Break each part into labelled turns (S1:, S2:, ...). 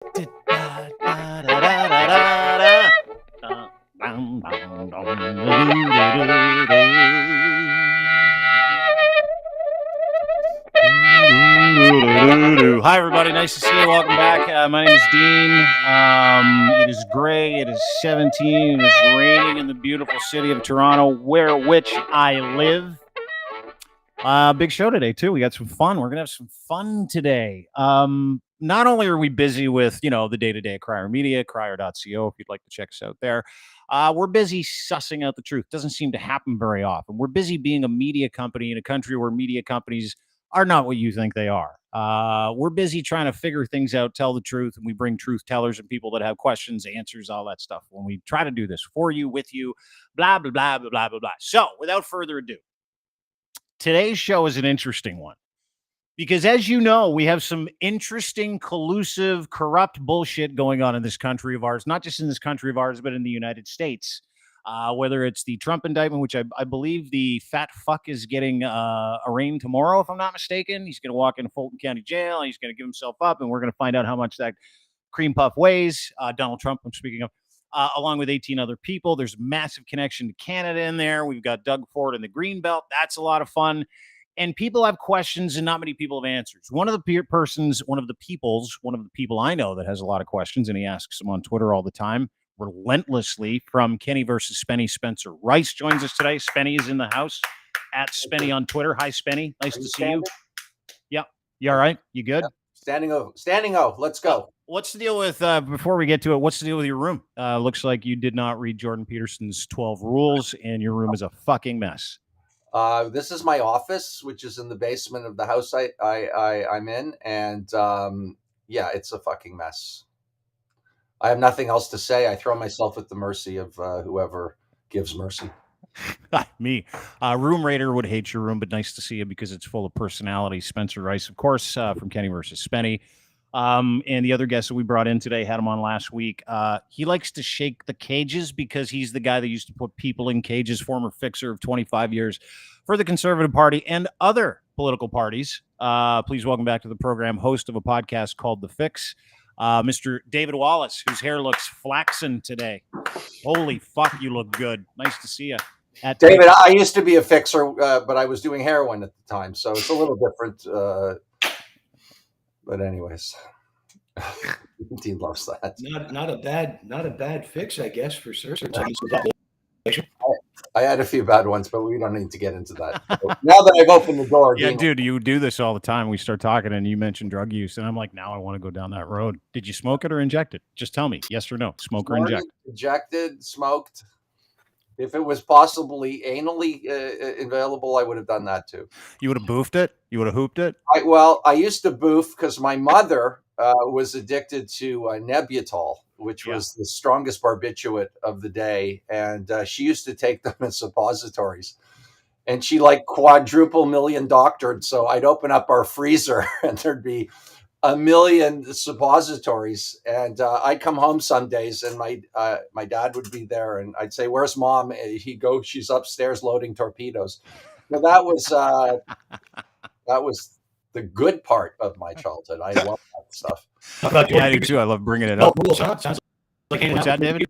S1: Hi, everybody. Nice to see you. Welcome back. My name is Dean. It is gray. It is 17. It is raining in the beautiful city of Toronto, which I live. Big show today, too. We got some fun. We're going to have some fun today. Not only are we busy with, the day-to-day at Crier Media, crier.co, if you'd like to check us out there. We're busy sussing out the truth. Doesn't seem to happen very often. We're busy being a media company in a country where media companies are not what you think they are. We're busy trying to figure things out, tell the truth, and we bring truth tellers and people that have questions, answers, all that stuff. When we try to do this for you, with you, blah, blah, blah, blah, blah, blah, blah. So, without further ado, today's show is an interesting one because, as you know, we have some interesting, collusive, corrupt bullshit going on in this country of ours, not just in this country of ours, but in the United States. Whether it's the Trump indictment, which I believe the fat fuck is getting arraigned tomorrow, if I'm not mistaken. He's going to walk into Fulton County Jail, and he's going to give himself up, and we're going to find out how much that cream puff weighs. Donald Trump, I'm speaking of. Along with 18 other people. There's a massive connection to Canada in there. We've got Doug Ford in the Greenbelt. That's a lot of fun. And people have questions and not many people have answers. One of the people I know that has a lot of questions, and he asks them on Twitter all the time, relentlessly, from Kenny versus Spenny. Spencer Rice joins us today. Spenny is in the house at Spenny on Twitter. Hi, Spenny. Nice to see you. Yeah. You all right? You good?
S2: Yeah. Standing O. Let's go.
S1: What's the deal with, before we get to it, what's the deal with your room? Looks like you did not read Jordan Peterson's 12 rules, and your room is a fucking mess.
S2: This is my office, which is in the basement of the house I'm in. And yeah, it's a fucking mess. I have nothing else to say. I throw myself at the mercy of whoever gives mercy.
S1: Me. Room Raider would hate your room, but nice to see you because it's full of personality. Spencer Rice, of course, from Kenny versus Spenny. And the other guest that we brought in today, had him on last week. He likes to shake the cages because he's the guy that used to put people in cages, former fixer of 25 years for the Conservative Party and other political parties. Please welcome back to the program, host of a podcast called The Fix, Mr. David Wallace, whose hair looks flaxen today. Holy fuck, you look good. Nice to see you.
S2: David, I used to be a fixer, but I was doing heroin at the time, so it's a little different. But anyways, Dean loves that.
S3: Not a bad fix, I guess, for certain.
S2: I had a few bad ones, but we don't need to get into that. So now that I've opened the door,
S1: yeah, dude, you do this all the time. We start talking, and you mention drug use, and I'm like, now I want to go down that road. Did you smoke it or inject it? Just tell me, yes or no. Smoke or inject?
S2: Injected, smoked. If it was possibly anally available, I would have done that too.
S1: You would have boofed it? You would have hooped it?
S2: I used to boof because my mother was addicted to Nebutol, which was the strongest barbiturate of the day. And she used to take them as suppositories. And she quadruple million doctored. So I'd open up our freezer and there'd be a million suppositories, and I'd come home some days, and my dad would be there, and I'd say, "Where's mom?" He'd go, "She's upstairs loading torpedoes." Well, that was the good part of my childhood. I love that stuff.
S1: Yeah, I do too. I love bringing it up. What's that, David?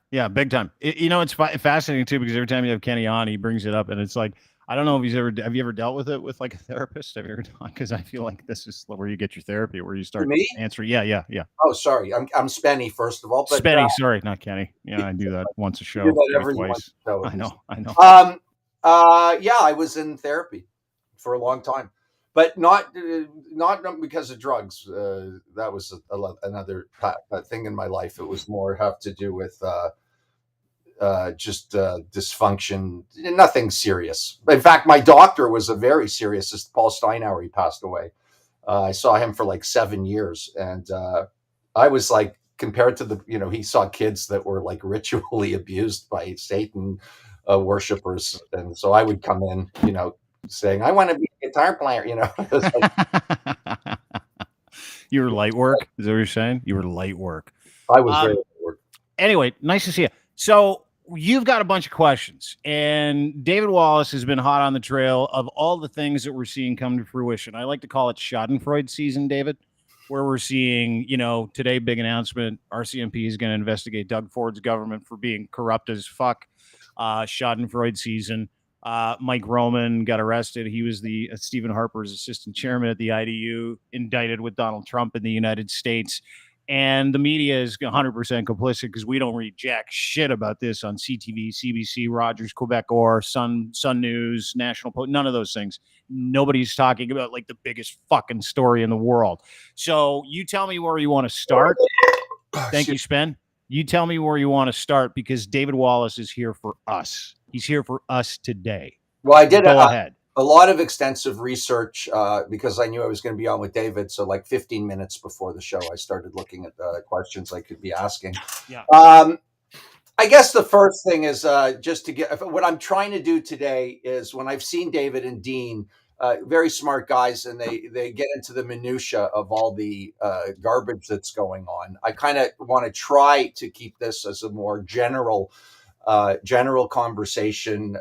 S1: Yeah, big time. It's fascinating too because every time you have Kenny on, he brings it up, and it's like, I don't know if have you ever dealt with it with a therapist? Have you ever done? Because I feel like this is where you get your therapy, where you start answering. Yeah.
S2: Oh, sorry. I'm Spenny, first of all.
S1: But, Spenny, sorry, not Kenny. Yeah, I do that once a show.
S2: Twice.
S1: I know.
S2: Yeah, I was in therapy for a long time, but not because of drugs. That was another thing in my life. It was more have to do with just dysfunction, nothing serious. In fact, my doctor was a very serious. This Paul Steinauer, he passed away. I saw him for 7 years, and I was compared to he saw kids that were ritually abused by Satan worshipers, and so I would come in, saying, "I want to be a guitar player,"
S1: You were light work. Is that what you're saying? You were light work.
S2: I was very light work.
S1: Anyway, nice to see you. So you've got a bunch of questions, and David Wallace has been hot on the trail of all the things that we're seeing come to fruition. I like to call it Schadenfreude season, David. where we're seeing, today, big announcement, RCMP is going to investigate Doug Ford's government for being corrupt as fuck. Schadenfreude season. Mike Roman got arrested. He was the Stephen Harper's assistant chairman at the IDU, indicted with Donald Trump in the United States. And the media is 100% complicit because we don't read jack shit about this on CTV, CBC, Rogers, Quebec, or Sun News, National Post, none of those things. Nobody's talking about like the biggest fucking story in the world. So you tell me where you want to start. Thank you, Spen. You tell me where you want to start because David Wallace is here for us. He's here for us today.
S2: Well, I did
S1: Go ahead.
S2: A lot of extensive research because I knew I was going to be on with David. So like 15 minutes before the show, I started looking at the questions I could be asking.
S1: Yeah.
S2: I guess the first thing is just to get what I'm trying to do today is when I've seen David and Dean, very smart guys, and they get into the minutia of all the garbage that's going on. I kind of want to try to keep this as a more general conversation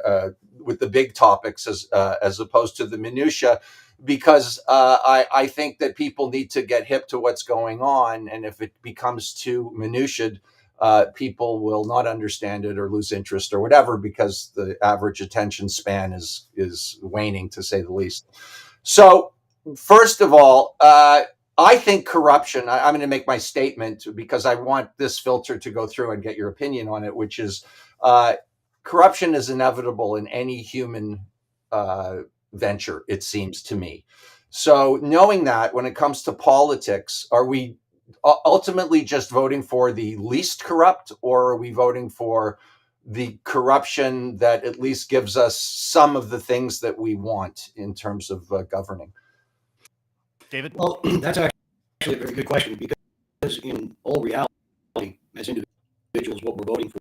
S2: with the big topics as opposed to the minutia, because I think that people need to get hip to what's going on, and if it becomes too minutiaed, people will not understand it or lose interest or whatever, because the average attention span is waning, to say the least. So first of all, I think corruption, I'm going to make my statement because I want this filter to go through and get your opinion on it, which is corruption is inevitable in any human venture, it seems to me. So knowing that, when it comes to politics, are we ultimately just voting for the least corrupt, or are we voting for the corruption that at least gives us some of the things that we want in terms of governing?
S1: David?
S3: Well, that's actually a very good question, because in all reality, as individuals, what we're voting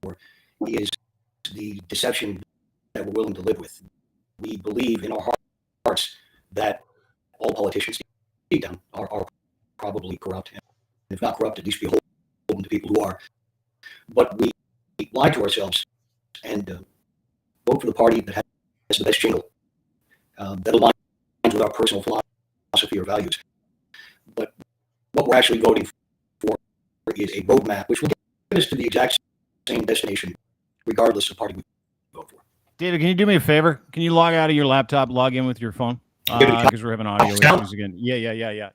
S3: for is the deception that we're willing to live with. We believe in our hearts that all politicians deep down are probably corrupt, and if not corrupt, at least beholden to people who are. But we lie to ourselves and vote for the party that has the best jingle, that aligns with our personal philosophy or values. But what we're actually voting for is a roadmap which will get us to the exact same destination, regardless of party we vote for.
S1: David, can you do me a favor? Can you log out of your laptop, log in with your phone? Because we're having audio issues again. Yeah.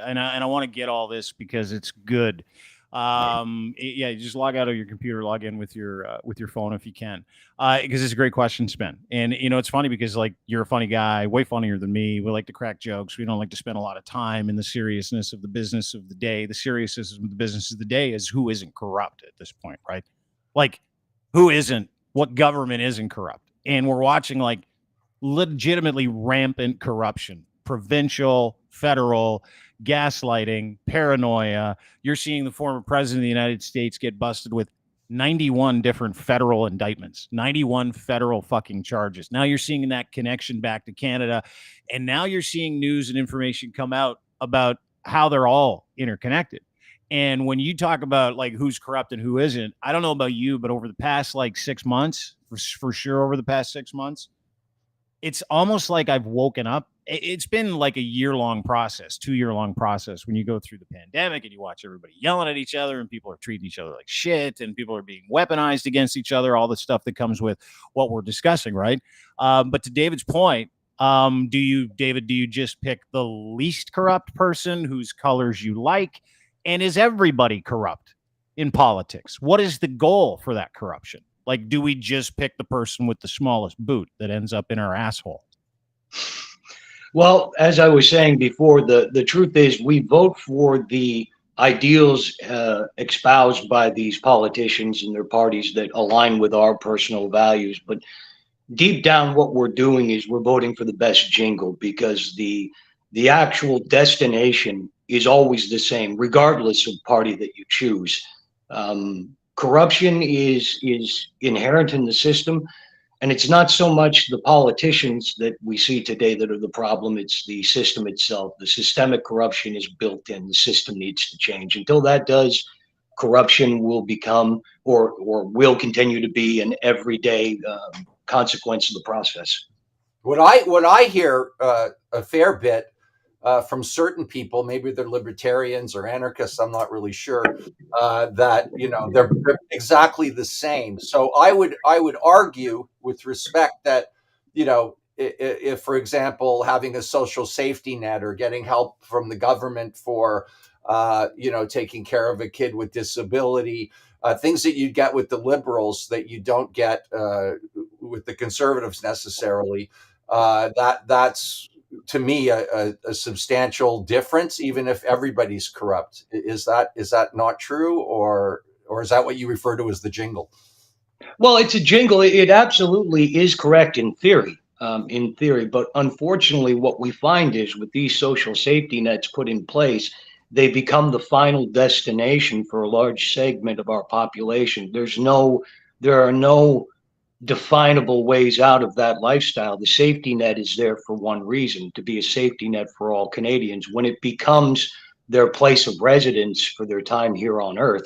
S1: And I want to get all this because it's good. You just log out of your computer, log in with your phone if you can, because it's a great question, Spen. And it's funny because like you're a funny guy, way funnier than me. We like to crack jokes. We don't like to spend a lot of time in the seriousness of the business of the day. The seriousness of the business of the day is who isn't corrupt at this point, right? Like who isn't? What government isn't corrupt? And we're watching like legitimately rampant corruption, provincial, federal, gaslighting, paranoia. You're seeing the former president of the United States get busted with 91 different federal indictments, 91 federal fucking charges. Now you're seeing that connection back to Canada. And now you're seeing news and information come out about how they're all interconnected. And when you talk about like who's corrupt and who isn't, I don't know about you, but over the past like 6 months, for sure over the past 6 months, it's almost like I've woken up. It's been like a year-long process, 2-year-long process when you go through the pandemic and you watch everybody yelling at each other and people are treating each other like shit and people are being weaponized against each other, all the stuff that comes with what we're discussing, right? But to David's point, do you just pick the least corrupt person whose colors you like? And is everybody corrupt in politics? What is the goal for that corruption? Like, do we just pick the person with the smallest boot that ends up in our asshole?
S3: Well, as I was saying before, the truth is we vote for the ideals espoused by these politicians and their parties that align with our personal values. But deep down, what we're doing is we're voting for the best jingle, because the actual destination is always the same, regardless of party that you choose. Corruption is inherent in the system, and it's not so much the politicians that we see today that are the problem, it's the system itself. The systemic corruption is built in. The system needs to change. Until that does, corruption will become or will continue to be an everyday consequence of the process.
S2: What I hear a fair bit from certain people, maybe they're libertarians or anarchists, I'm not really sure, that they're exactly the same. So I would argue, with respect, that if, for example, having a social safety net or getting help from the government for taking care of a kid with disability, things that you get with the liberals that you don't get with the conservatives necessarily, that's to me a substantial difference, even if everybody's corrupt. Is that not true, or is that what you refer to as the jingle?
S3: Well, it's a jingle. It absolutely is correct in theory. But unfortunately, what we find is with these social safety nets put in place, they become the final destination for a large segment of our population. There are no definable ways out of that lifestyle. The safety net is there for one reason, to be a safety net for all Canadians. When it becomes their place of residence for their time here on Earth,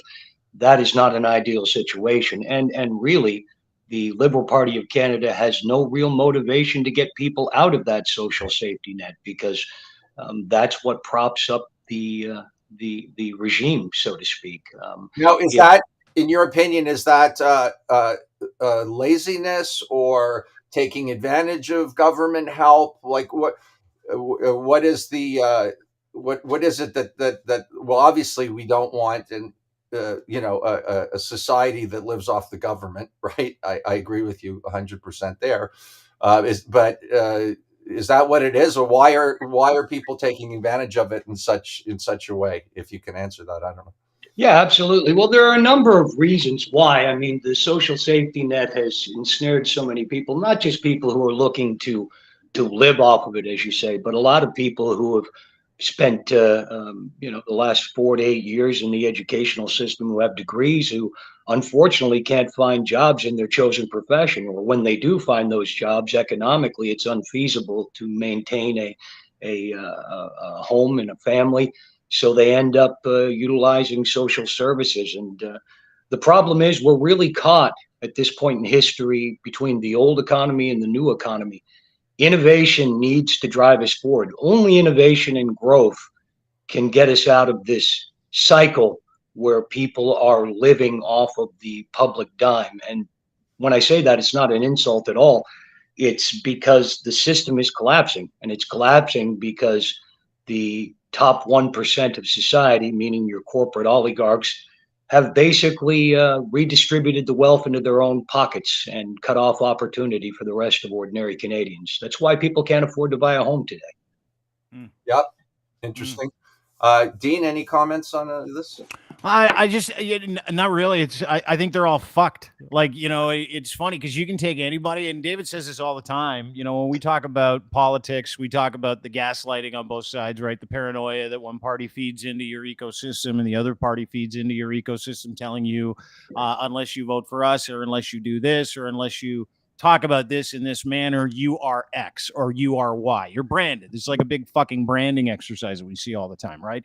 S3: that is not an ideal situation. And really, the Liberal Party of Canada has no real motivation to get people out of that social safety net, because that's what props up the regime, so to speak.
S2: Now, is that, in your opinion, is that laziness or taking advantage of government help? Like, what is the what is it that well, obviously we don't want, and a society that lives off the government, right? I agree with you 100% there. Is that what it is, or why are people taking advantage of it in such a way? If you can answer that, I don't know.
S3: Yeah, absolutely. Well, there are a number of reasons why. I mean, the social safety net has ensnared so many people, not just people who are looking to live off of it, as you say, but a lot of people who have spent the last 4 to 8 years in the educational system, who have degrees, who unfortunately can't find jobs in their chosen profession, or when they do find those jobs, economically it's unfeasible to maintain a home and a family, so they end up utilizing social services. And the problem is, we're really caught at this point in history between the old economy and the new economy. Innovation needs to drive us forward. Only innovation and growth can get us out of this cycle where people are living off of the public dime. And when I say that, it's not an insult at all. It's because the system is collapsing, and it's collapsing because the top 1% of society, meaning your corporate oligarchs, have basically redistributed the wealth into their own pockets and cut off opportunity for the rest of ordinary Canadians. That's why people can't afford to buy a home today.
S2: Yep. Interesting. Dean, any comments on this?
S1: I just not really. I think they're all fucked. Like, it's funny because you can take anybody, and David says this all the time. When we talk about politics, we talk about the gaslighting on both sides, right? The paranoia that one party feeds into your ecosystem and the other party feeds into your ecosystem, telling you unless you vote for us, or unless you do this, or unless you talk about this in this manner, you are X or you are Y. You're branded. It's like a big fucking branding exercise that we see all the time, right?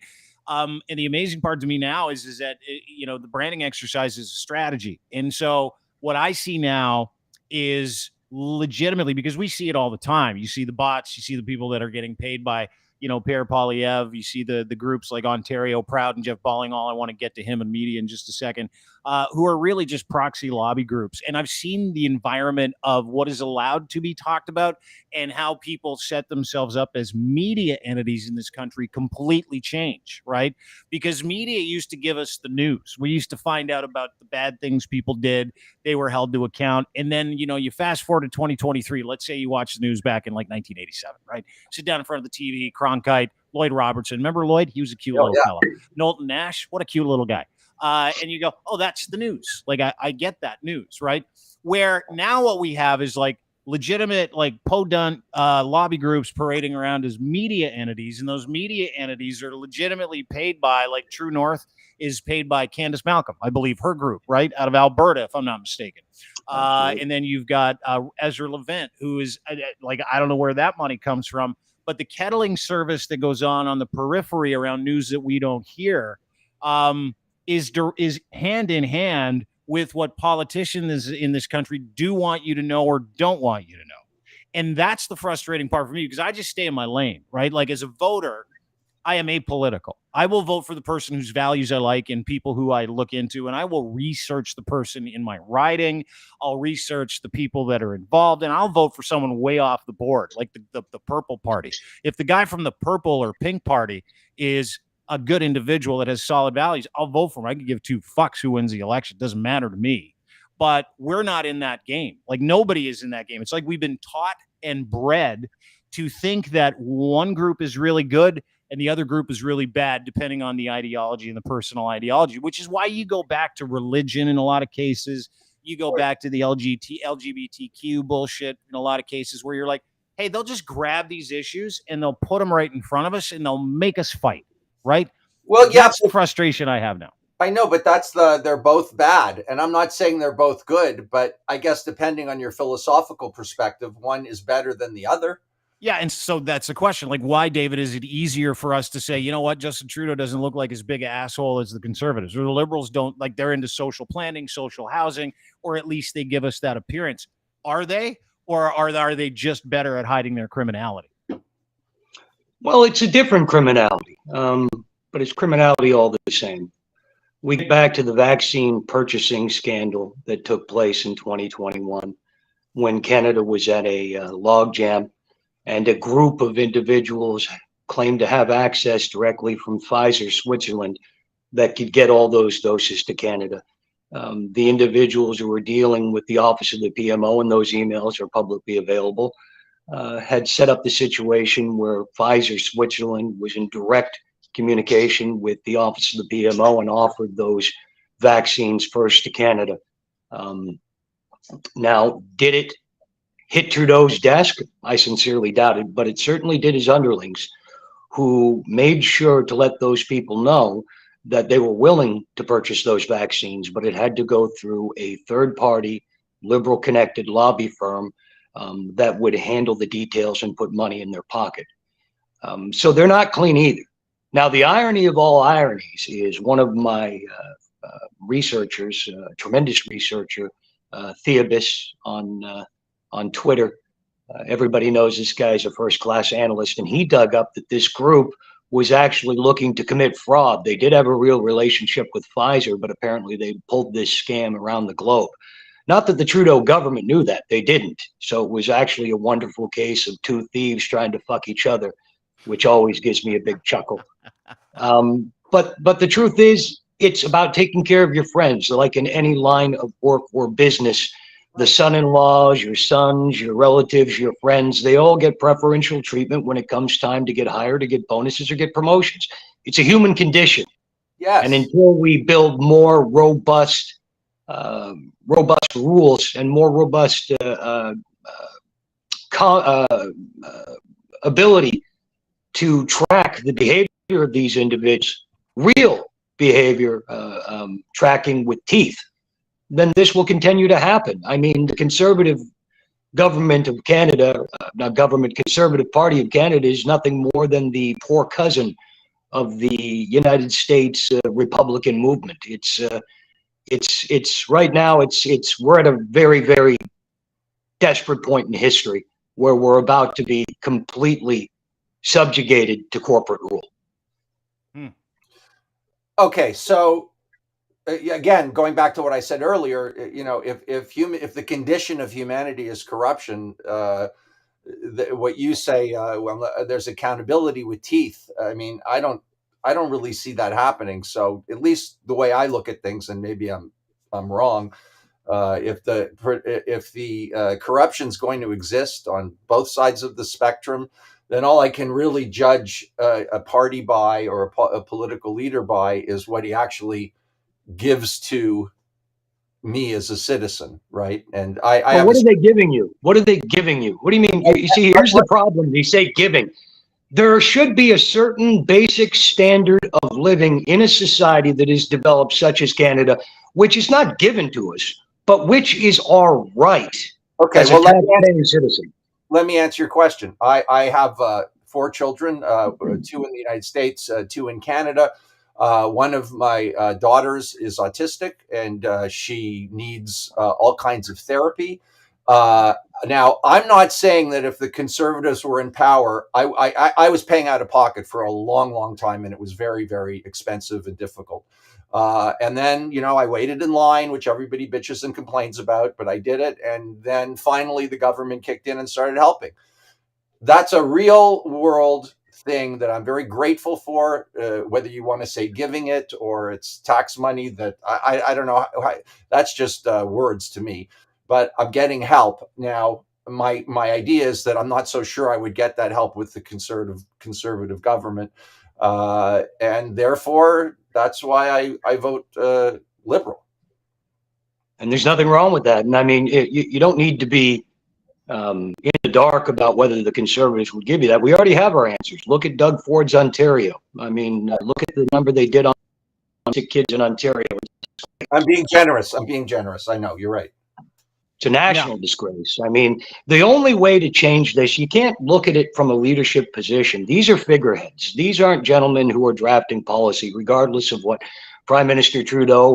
S1: And the amazing part to me now is that, the branding exercise is a strategy. And so what I see now is legitimately, because we see it all the time. You see the bots, you see the people that are getting paid by, Pierre Poilievre. You see the groups like Ontario Proud and Jeff Ballingall. I want to get to him in media in just a second, who are really just proxy lobby groups. And I've seen the environment of what is allowed to be talked about and how people set themselves up as media entities in this country completely change, right? Because media used to give us the news. We used to find out about the bad things people did. They were held to account. And then, you fast forward to 2023. Let's say you watch the news back in like 1987, right? Sit down in front of the TV, Cronkite, Lloyd Robertson. Remember Lloyd? He was a cute little fella. Knowlton Nash, what a cute little guy. And you go, oh, that's the news. Like, I get that news, right? Where now what we have is like legitimate, like podunk lobby groups parading around as media entities. And those media entities are legitimately paid by, like, True North is paid by Candace Malcolm, I believe, her group, right? Out of Alberta, if I'm not mistaken. And then you've got Ezra Levant, who is like, I don't know where that money comes from, but the kettling service that goes on the periphery around news that we don't hear is hand in hand with what politicians in this country do want you to know or don't want you to know. And that's the frustrating part for me, because I just stay in my lane, right? Like, as a voter, I am apolitical. I will vote for the person whose values I like and people who I look into, and I will research the person in my riding. I'll research the people that are involved, and I'll vote for someone way off the board, like the purple party. If the guy from the purple or pink party is a good individual that has solid values, I'll vote for him. I can give two fucks who wins the election. It doesn't matter to me. But we're not in that game. Like, nobody is in that game. It's like we've been taught and bred to think that one group is really good and the other group is really bad, depending on the ideology and the personal ideology, which is why you go back to religion in a lot of cases. You go back to the LGBTQ bullshit in a lot of cases, where you're like, hey, they'll just grab these issues and they'll put them right in front of us and they'll make us fight, right?
S2: Well, yeah,
S1: that's the frustration I have now.
S2: I know, but they're both bad. And I'm not saying they're both good, but I guess depending on your philosophical perspective, one is better than the other.
S1: Yeah, and so that's the question. Like, why, David, is it easier for us to say, you know what, Justin Trudeau doesn't look like as big an asshole as the Conservatives, or the Liberals don't, like, they're into social planning, social housing, or at least they give us that appearance. Are they, or are they just better at hiding their criminality?
S3: Well, it's a different criminality, but it's criminality all the same. We get back to the vaccine purchasing scandal that took place in 2021, when Canada was at a logjam, and a group of individuals claimed to have access directly from Pfizer, Switzerland, that could get all those doses to Canada. The individuals who were dealing with the office of the PMO, and those emails are publicly available, had set up the situation where Pfizer, Switzerland was in direct communication with the office of the PMO and offered those vaccines first to Canada. Now, did it hit Trudeau's desk? I sincerely doubt it, but it certainly did his underlings, who made sure to let those people know that they were willing to purchase those vaccines, but it had to go through a third-party, liberal-connected lobby firm that would handle the details and put money in their pocket. So they're not clean either. Now, the irony of all ironies is one of my researchers, a tremendous researcher, Theobis on Twitter. Everybody knows this guy's a first-class analyst, and he dug up that this group was actually looking to commit fraud. They did have a real relationship with Pfizer, but apparently they pulled this scam around the globe. Not that the Trudeau government knew that. They didn't. So it was actually a wonderful case of two thieves trying to fuck each other, which always gives me a big chuckle. But the truth is, it's about taking care of your friends. Like in any line of work or business, the son-in-laws, your sons, your relatives, your friends, they all get preferential treatment when it comes time to get hired, to get bonuses, or get promotions. It's a human condition.
S2: Yes.
S3: And until we build more robust rules and more robust ability to track the behavior of these individuals, real behavior tracking with teeth, then this will continue to happen. I mean, the Conservative government of Canada, Conservative Party of Canada, is nothing more than the poor cousin of the United States Republican movement. It's right now, we're at a very, very desperate point in history where we're about to be completely subjugated to corporate rule.
S2: Okay, so again, going back to what I said earlier, if the condition of humanity is corruption, what you say, there's accountability with teeth. I mean, I don't really see that happening. So at least the way I look at things, and maybe I'm wrong, if the corruption's going to exist on both sides of the spectrum, then all I can really judge a party by, or a political leader by, is what he actually gives to me as a citizen, right? And
S3: what are they giving you? What are they giving you? What do you mean? You see, here's the problem. They say giving. There should be a certain basic standard of living in a society that is developed, such as Canada, which is not given to us, but which is our right.
S2: Okay,
S3: as a taxpaying citizen.
S2: Let me answer your question. I have 4 children, 2 in the United States, 2 in Canada. One of my daughters is autistic, and she needs all kinds of therapy. Now, I'm not saying that if the conservatives were in power, I was paying out of pocket for a long, long time, and it was very, very expensive and difficult. And then, I waited in line, which everybody bitches and complains about, but I did it. And then finally the government kicked in and started helping. That's a real world thing that I'm very grateful for, whether you want to say giving it or it's tax money that I don't know. That's just words to me, but I'm getting help. Now, my idea is that I'm not so sure I would get that help with the conservative government. And therefore, that's why I vote liberal.
S3: And there's nothing wrong with that. And I mean, you don't need to be in the dark about whether the conservatives would give you that. We already have our answers. Look at Doug Ford's Ontario. I mean, look at the number they did on sick kids in Ontario.
S2: I'm being generous. I know, you're right.
S3: It's a national disgrace. I mean, the only way to change this, you can't look at it from a leadership position. These are figureheads. These aren't gentlemen who are drafting policy, regardless of what Prime Minister Trudeau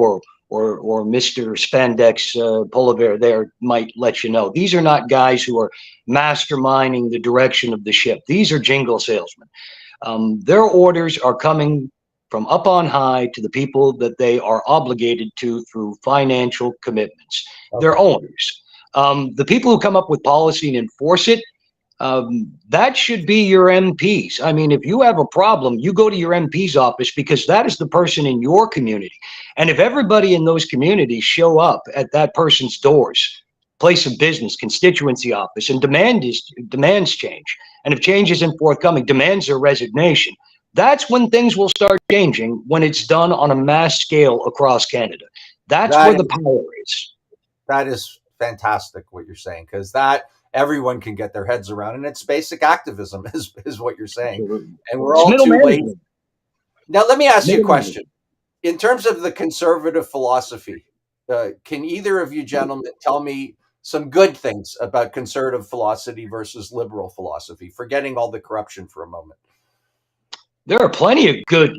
S3: or Mr. Spandex Poliver there might let you know. These are not guys who are masterminding the direction of the ship. These are jingle salesmen. Their orders are coming from up on high to the people that they are obligated to through financial commitments. Okay. They're owners. The people who come up with policy and enforce it, that should be your MPs. I mean, if you have a problem, you go to your MP's office because that is the person in your community. And if everybody in those communities show up at that person's doors, place of business, constituency office, and demands change, and if change isn't forthcoming, demands their resignation, that's when things will start changing, when it's done on a mass scale across Canada. That's where the power is.
S2: That is fantastic what you're saying, because that everyone can get their heads around, and it's basic activism is what you're saying.
S3: Absolutely.
S2: And we're all too late. Now, let me ask you a question. In terms of the conservative philosophy, can either of you gentlemen tell me some good things about conservative philosophy versus liberal philosophy, forgetting all the corruption for a moment?
S3: There are plenty of good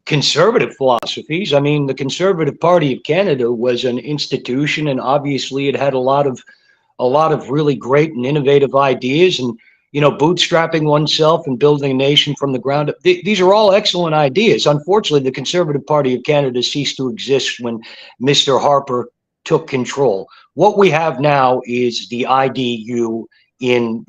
S3: conservative philosophies. I mean, the Conservative Party of Canada was an institution, and obviously it had a lot of really great and innovative ideas, and bootstrapping oneself and building a nation from the ground up. These are all excellent ideas. Unfortunately, the Conservative Party of Canada ceased to exist when Mr. Harper took control. What we have now is the IDU in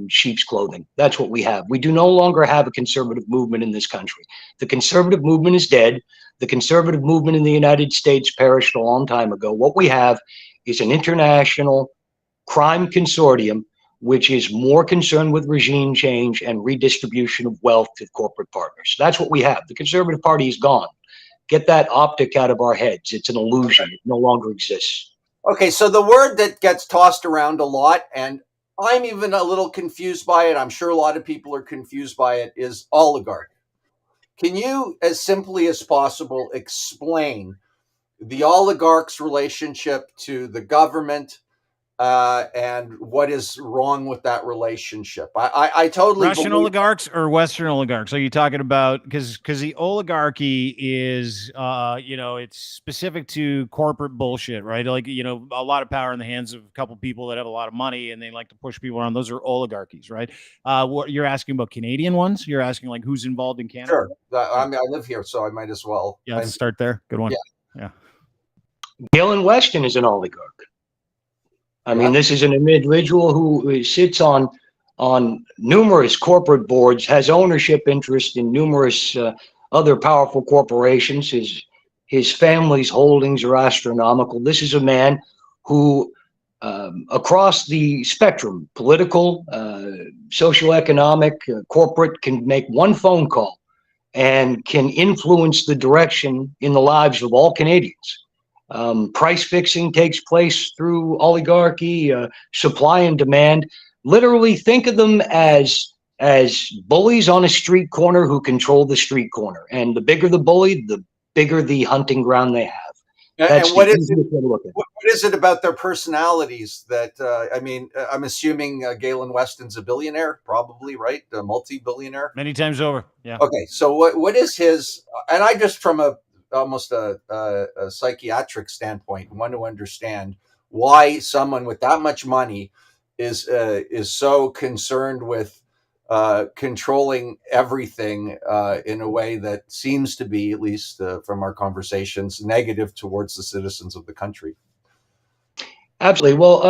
S3: sheep's clothing. That's what we have. We do no longer have a conservative movement in this country. The conservative movement is dead. The conservative movement in the United States perished a long time ago. What we have is an international crime consortium which is more concerned with regime change and redistribution of wealth to corporate partners. That's what we have. The Conservative Party is gone. Get that optic out of our heads. It's an illusion. It no longer exists.
S2: Okay, so the word that gets tossed around a lot, and I'm even a little confused by it, I'm sure a lot of people are confused by it, is oligarch. Can you, as simply as possible, explain the oligarch's relationship to the government and what is wrong with that relationship? I totally
S1: Russian oligarchs or Western oligarchs? Are you talking about, because the oligarchy is it's specific to corporate bullshit, right? Like, a lot of power in the hands of a couple people that have a lot of money and they like to push people around. Those are oligarchies, right? What you're asking about Canadian ones? You're asking like who's involved in Canada?
S2: Sure. I mean, I live here, so I might as well.
S1: Yeah, let's start there. Good one. Yeah.
S3: Galen Weston is an oligarch. I mean, this is an individual who sits on numerous corporate boards, has ownership interest in numerous other powerful corporations. His family's holdings are astronomical. This is a man who, across the spectrum, political, socioeconomic, corporate, can make one phone call and can influence the direction in the lives of all Canadians. Price fixing takes place through oligarchy, supply and demand. Literally think of them as bullies on a street corner who control the street corner. And the bigger the bully, the bigger the hunting ground they have. That's
S2: and what is it about their personalities that, I'm assuming Galen Weston's a billionaire, probably, right? A multi-billionaire?
S1: Many times over, yeah.
S2: Okay, so what is his, and I just from almost a psychiatric standpoint want to understand, why someone with that much money is so concerned with controlling everything in a way that seems to be, at least from our conversations, negative towards the citizens of the country.
S3: Absolutely. Well,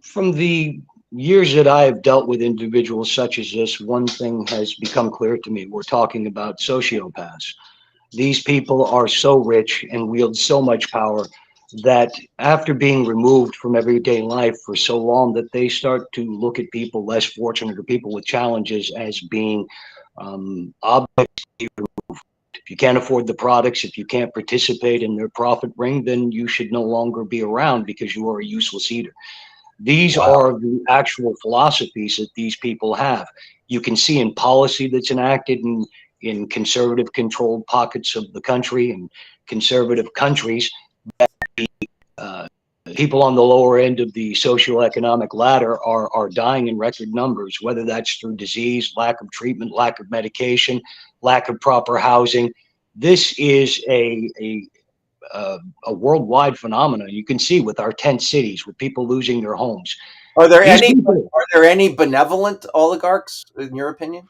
S3: from the years that I have dealt with individuals such as this, one thing has become clear to me. We're talking about sociopaths. These people are so rich and wield so much power that after being removed from everyday life for so long, that they start to look at people less fortunate or people with challenges as being objects. If you can't afford the products, if you can't participate in their profit ring, then you should no longer be around because you are a useless eater. These are the actual philosophies that these people have. You can see in policy that's enacted in conservative controlled pockets of the country and conservative countries, that the people on the lower end of the socioeconomic ladder are dying in record numbers, whether that's through disease, lack of treatment, lack of medication, lack of proper housing. This is a worldwide phenomenon. You can see with our tent cities, with people losing their homes.
S2: Are there any benevolent oligarchs, in your opinion?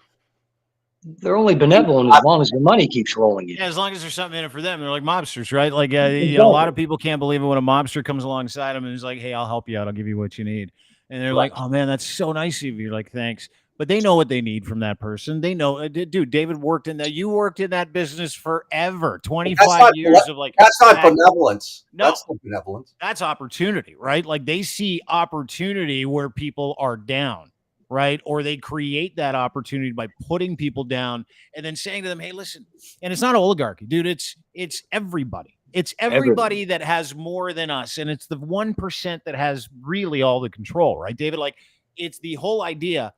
S3: They're only benevolent as long as the money keeps rolling in.
S1: Yeah, as long as there's something in it for them. They're like mobsters, right? Like, you know, a lot of people can't believe it when a mobster comes alongside them and is like, hey, I'll help you out. I'll give you what you need. And they're like, oh, man, that's so nice of you. You're like, thanks. But they know what they need from that person. They know, dude, David worked in that. You worked in that business forever, 25 years of like.
S2: That's not benevolence.
S1: No,
S2: that's not benevolence.
S1: That's opportunity, right? Like they see opportunity where people are down, right? Or they create that opportunity by putting people down and then saying to them, hey, listen, and it's not oligarchy, dude. It's everybody. It's everybody that has more than us. And it's the 1% that has really all the control, right, David? Like it's the whole idea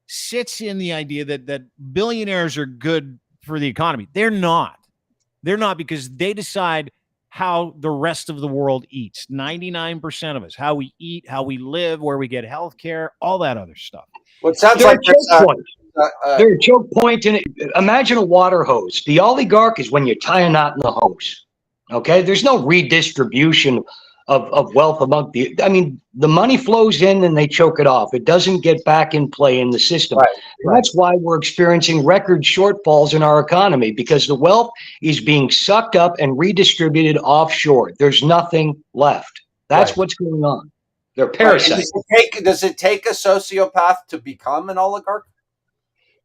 S1: sits in the idea that billionaires are good for the economy. They're not. They're not, because they decide how the rest of the world eats. 99% of us, how we eat, how we live, where we get health care, all that other stuff.
S2: Well, it sounds
S3: They're
S2: like
S3: a choke point in it. Imagine a water hose. The oligarch is when you tie a knot in the hose. Okay, there's no redistribution of wealth among the. I mean, the money flows in and they choke it off. It doesn't get back in play in the system. Right. That's why we're experiencing record shortfalls in our economy, because the wealth is being sucked up and redistributed offshore. There's nothing left. That's what's going on. They're parasites.
S2: Does it take a sociopath to become an oligarch?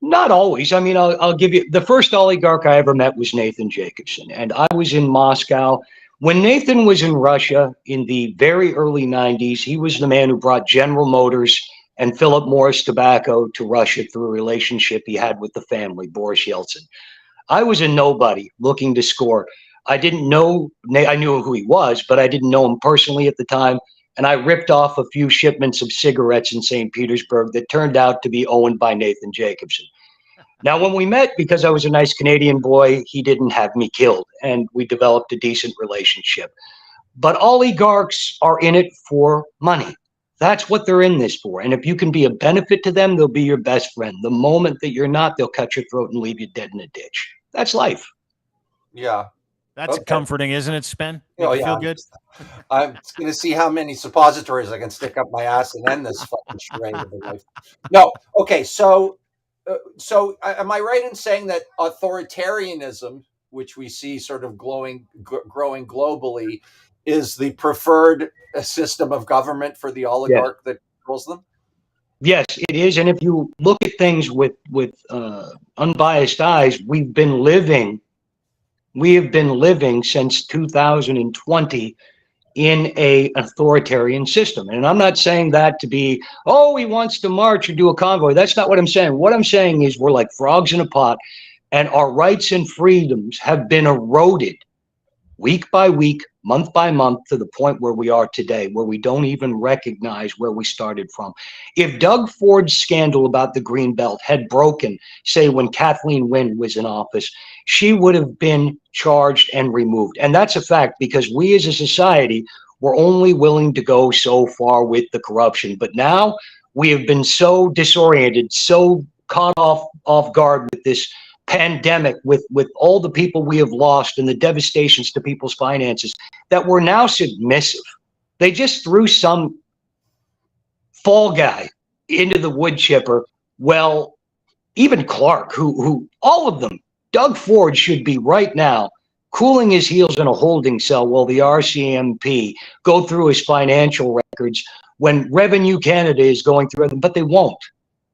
S3: Not always. I mean, I'll give you the first oligarch I ever met was Nathan Jacobson, and I was in Moscow. When Nathan was in Russia in the very early 90s, he was the man who brought General Motors and Philip Morris Tobacco to Russia through a relationship he had with the family, Boris Yeltsin. I was a nobody looking to score. I didn't know, I knew who he was, but I didn't know him personally at the time. And I ripped off a few shipments of cigarettes in St. Petersburg that turned out to be owned by Nathan Jacobson. Now, when we met, because I was a nice Canadian boy, he didn't have me killed, and we developed a decent relationship. But oligarchs are in it for money. That's what they're in this for. And if you can be a benefit to them, they'll be your best friend. The moment that you're not, they'll cut your throat and leave you dead in a ditch. That's life.
S2: Yeah.
S1: That's comforting, isn't it, Spen?
S2: Oh, yeah.
S1: Feel good?
S2: I'm going to see how many suppositories I can stick up my ass and end this fucking charade of a life. No. Okay. So am I right in saying that authoritarianism, which we see sort of growing globally, is the preferred system of government for the oligarch that controls them?
S3: Yes, it is. And if you look at things with unbiased eyes, we have been living since 2020 in an authoritarian system. And I'm not saying that to be, oh, he wants to march or do a convoy. That's not what I'm saying. What I'm saying is we're like frogs in a pot, and our rights and freedoms have been eroded week by week, month by month, to the point where we are today, where we don't even recognize where we started from. If Doug Ford's scandal about the Green Belt had broken, say, when Kathleen Wynne was in office, she would have been charged and removed. And that's a fact, because we as a society were only willing to go so far with the corruption. But now we have been so disoriented, so caught off guard with this pandemic, with all the people we have lost and the devastations to people's finances, that we're now submissive. They just threw some fall guy into the wood chipper. Well, even Clark, who all of them, Doug Ford should be right now cooling his heels in a holding cell while the RCMP go through his financial records when Revenue Canada is going through them, but they won't.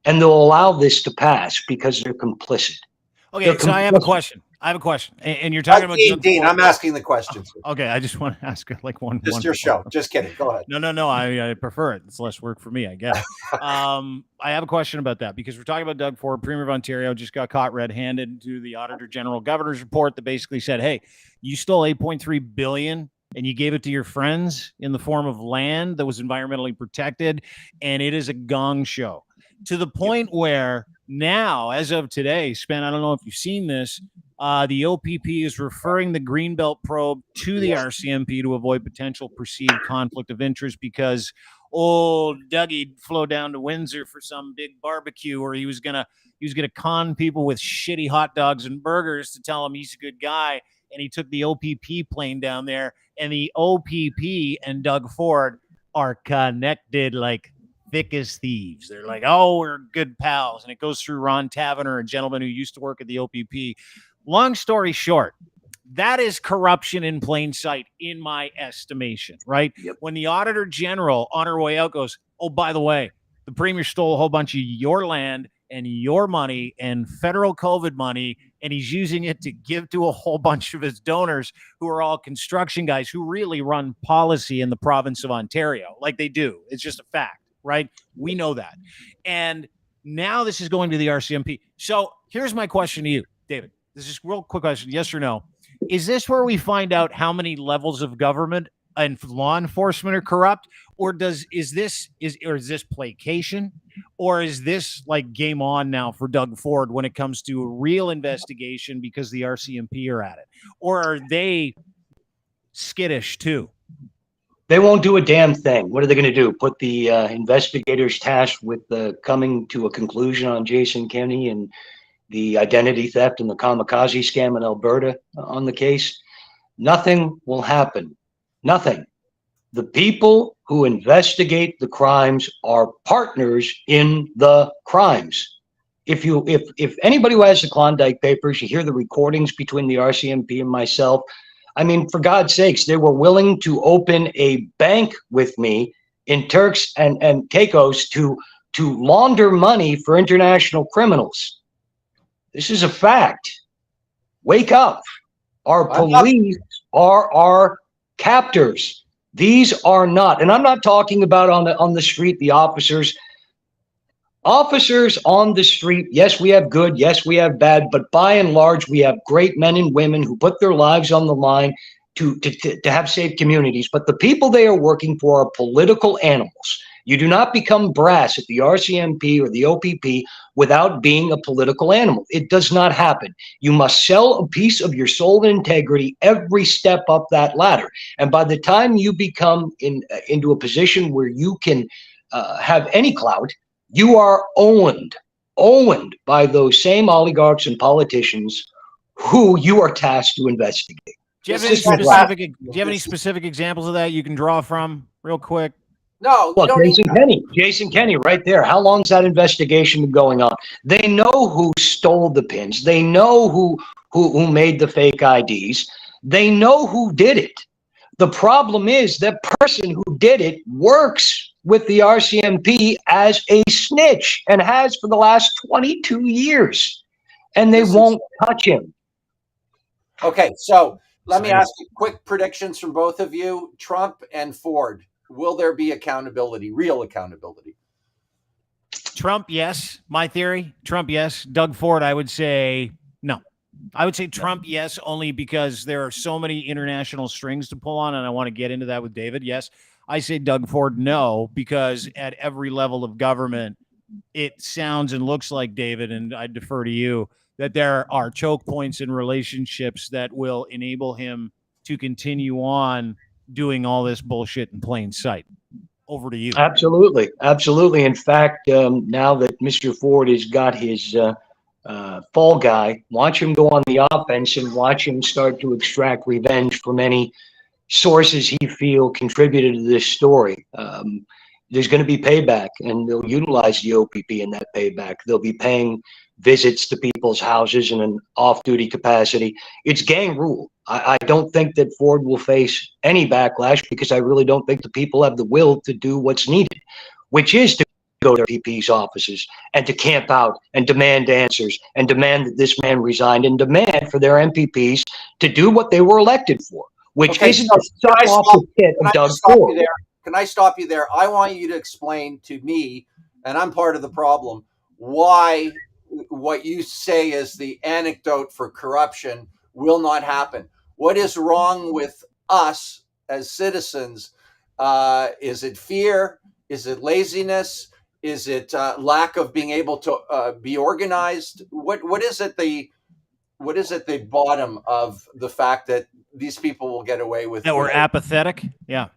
S3: And they'll allow this to pass because they're complicit.
S1: Okay, so I have a question. And you're talking about
S2: Dean, I'm asking the questions.
S1: Okay, I just want to ask like one.
S2: Just your show. Just kidding. Go ahead.
S1: No. I prefer it. It's less work for me, I guess. I have a question about that because we're talking about Doug Ford, Premier of Ontario, just got caught red-handed to the Auditor General Governor's report that basically said, "Hey, you stole $8.3 billion and you gave it to your friends in the form of land that was environmentally protected, and it is a gong show." To the point where now, as of today, Spen, I don't know if you've seen this, the OPP is referring the Greenbelt probe to the RCMP to avoid potential perceived conflict of interest because old Dougie'd flow down to Windsor for some big barbecue, or he was gonna con people with shitty hot dogs and burgers to tell him he's a good guy, and he took the OPP plane down there, and the OPP and Doug Ford are connected like thick as thieves. They're like, oh, we're good pals. And it goes through Ron Tavener, a gentleman who used to work at the OPP. Long story short, that is corruption in plain sight, in my estimation, right?
S2: Yep.
S1: When the Auditor General on her way out goes, oh, by the way, the Premier stole a whole bunch of your land and your money and federal COVID money, and he's using it to give to a whole bunch of his donors who are all construction guys who really run policy in the province of Ontario. Like they do. It's just a fact. Right? We know that. And now this is going to the RCMP. So here's my question to you, David. This is a real quick question. Yes or no? Is this where we find out how many levels of government and law enforcement are corrupt? Or is this placation? Or is this like game on now for Doug Ford when it comes to a real investigation because the RCMP are at it? Or are they skittish too?
S3: They won't do a damn thing. What are they going to do? Put the investigators tasked with coming to a conclusion on Jason Kenney and the identity theft and the kamikaze scam in Alberta on the case? Nothing will happen. Nothing. The people who investigate the crimes are partners in the crimes. If anybody who has the Klondike Papers, you hear the recordings between the RCMP and myself. I mean, for God's sakes, they were willing to open a bank with me in Turks and Caicos to launder money for international criminals. This is a fact. Wake up. Our police are our captors. These are not, and I'm not talking about on the street, the officers. Officers on the street, yes, we have good, yes, we have bad, but by and large, we have great men and women who put their lives on the line to have safe communities. But the people they are working for are political animals. You do not become brass at the RCMP or the OPP without being a political animal. It does not happen. You must sell a piece of your soul and integrity every step up that ladder. And by the time you become into a position where you can have any clout, you are owned by those same oligarchs and politicians who you are tasked to investigate.
S1: Do you have any specific examples of that you can draw from real quick?
S2: No.
S3: Well, Jason Kenney right there. How long's that investigation been going on? They know who stole the pins. They know who made the fake IDs. They know who did it. The problem is that person who did it works with the RCMP as a snitch and has for the last 22 years, and they won't touch him.
S2: Okay, so let me ask you quick predictions from both of you. Trump and Ford, will there be accountability, real accountability?
S1: Trump, yes. My theory, Trump, yes. Doug Ford, I would say no. I would say Trump, yes, only because there are so many international strings to pull on, and I want to get into that with David. Yes. I say Doug Ford, no, because at every level of government, it sounds and looks like, David, and I defer to you, that there are choke points in relationships that will enable him to continue on doing all this bullshit in plain sight. Over to you.
S3: Absolutely. Absolutely. In fact, now that Mr. Ford has got his fall guy, watch him go on the offense and watch him start to extract revenge from any sources he feel contributed to this story. There's going to be payback, and they'll utilize the OPP in that payback. They'll be paying visits to people's houses in an off-duty capacity. It's gang rule. I don't think that Ford will face any backlash, because I really don't think the people have the will to do what's needed, which is to go to MPP's offices and to camp out and demand answers and demand that this man resign and demand for their MPPs to do what they were elected for, which isn't to suck off the pit of Doug Ford.
S2: Can I stop you there? I want you to explain to me, and I'm part of the problem, why what you say is the anecdote for corruption will not happen. What is wrong with us as citizens? Is it fear? Is it laziness? Is it lack of being able to be organized? What is at the bottom of the fact that these people will get away with?
S1: That we're apathetic. Yeah,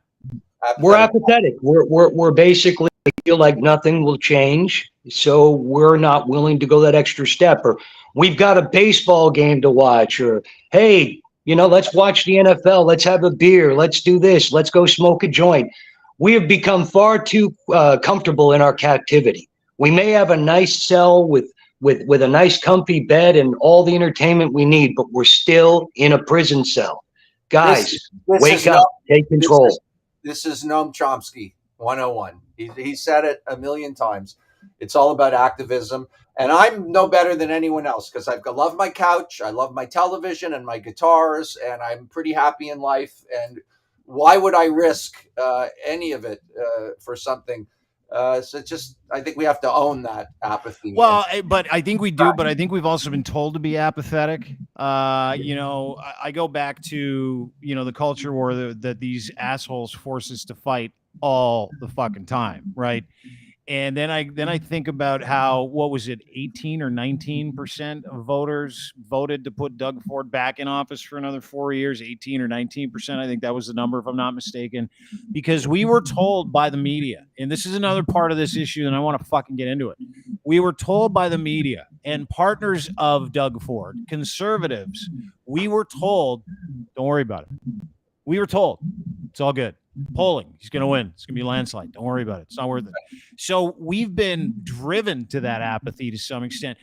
S3: we're apathetic. We're basically feel like nothing will change, so we're not willing to go that extra step. Or we've got a baseball game to watch. Or hey, let's watch the NFL. Let's have a beer. Let's do this. Let's go smoke a joint. We have become far too comfortable in our captivity. We may have a nice cell with a nice comfy bed and all the entertainment we need, but we're still in a prison cell. Guys, wake up, take control.
S2: This is Noam Chomsky 101. He said it a million times. It's all about activism. And I'm no better than anyone else, because I love my couch, I love my television and my guitars, and I'm pretty happy in life. And why would I risk any of it for something? So I think we have to own that apathy.
S1: Well, but I think we do. But I think we've also been told to be apathetic. I go back to the culture war that these assholes force us to fight all the fucking time, right? And then I think about how, what was it, 18 or 19% of voters voted to put Doug Ford back in office for another 4 years. 18 or 19%, I think that was the number, if I'm not mistaken, because we were told by the media, and this is another part of this issue, and I want to fucking get into it. We were told by the media and partners of Doug Ford, conservatives, we were told, don't worry about it. We were told it's all good. Polling, he's going to win. It's going to be a landslide. Don't worry about it. It's not worth it. So we've been driven to that apathy to some extent.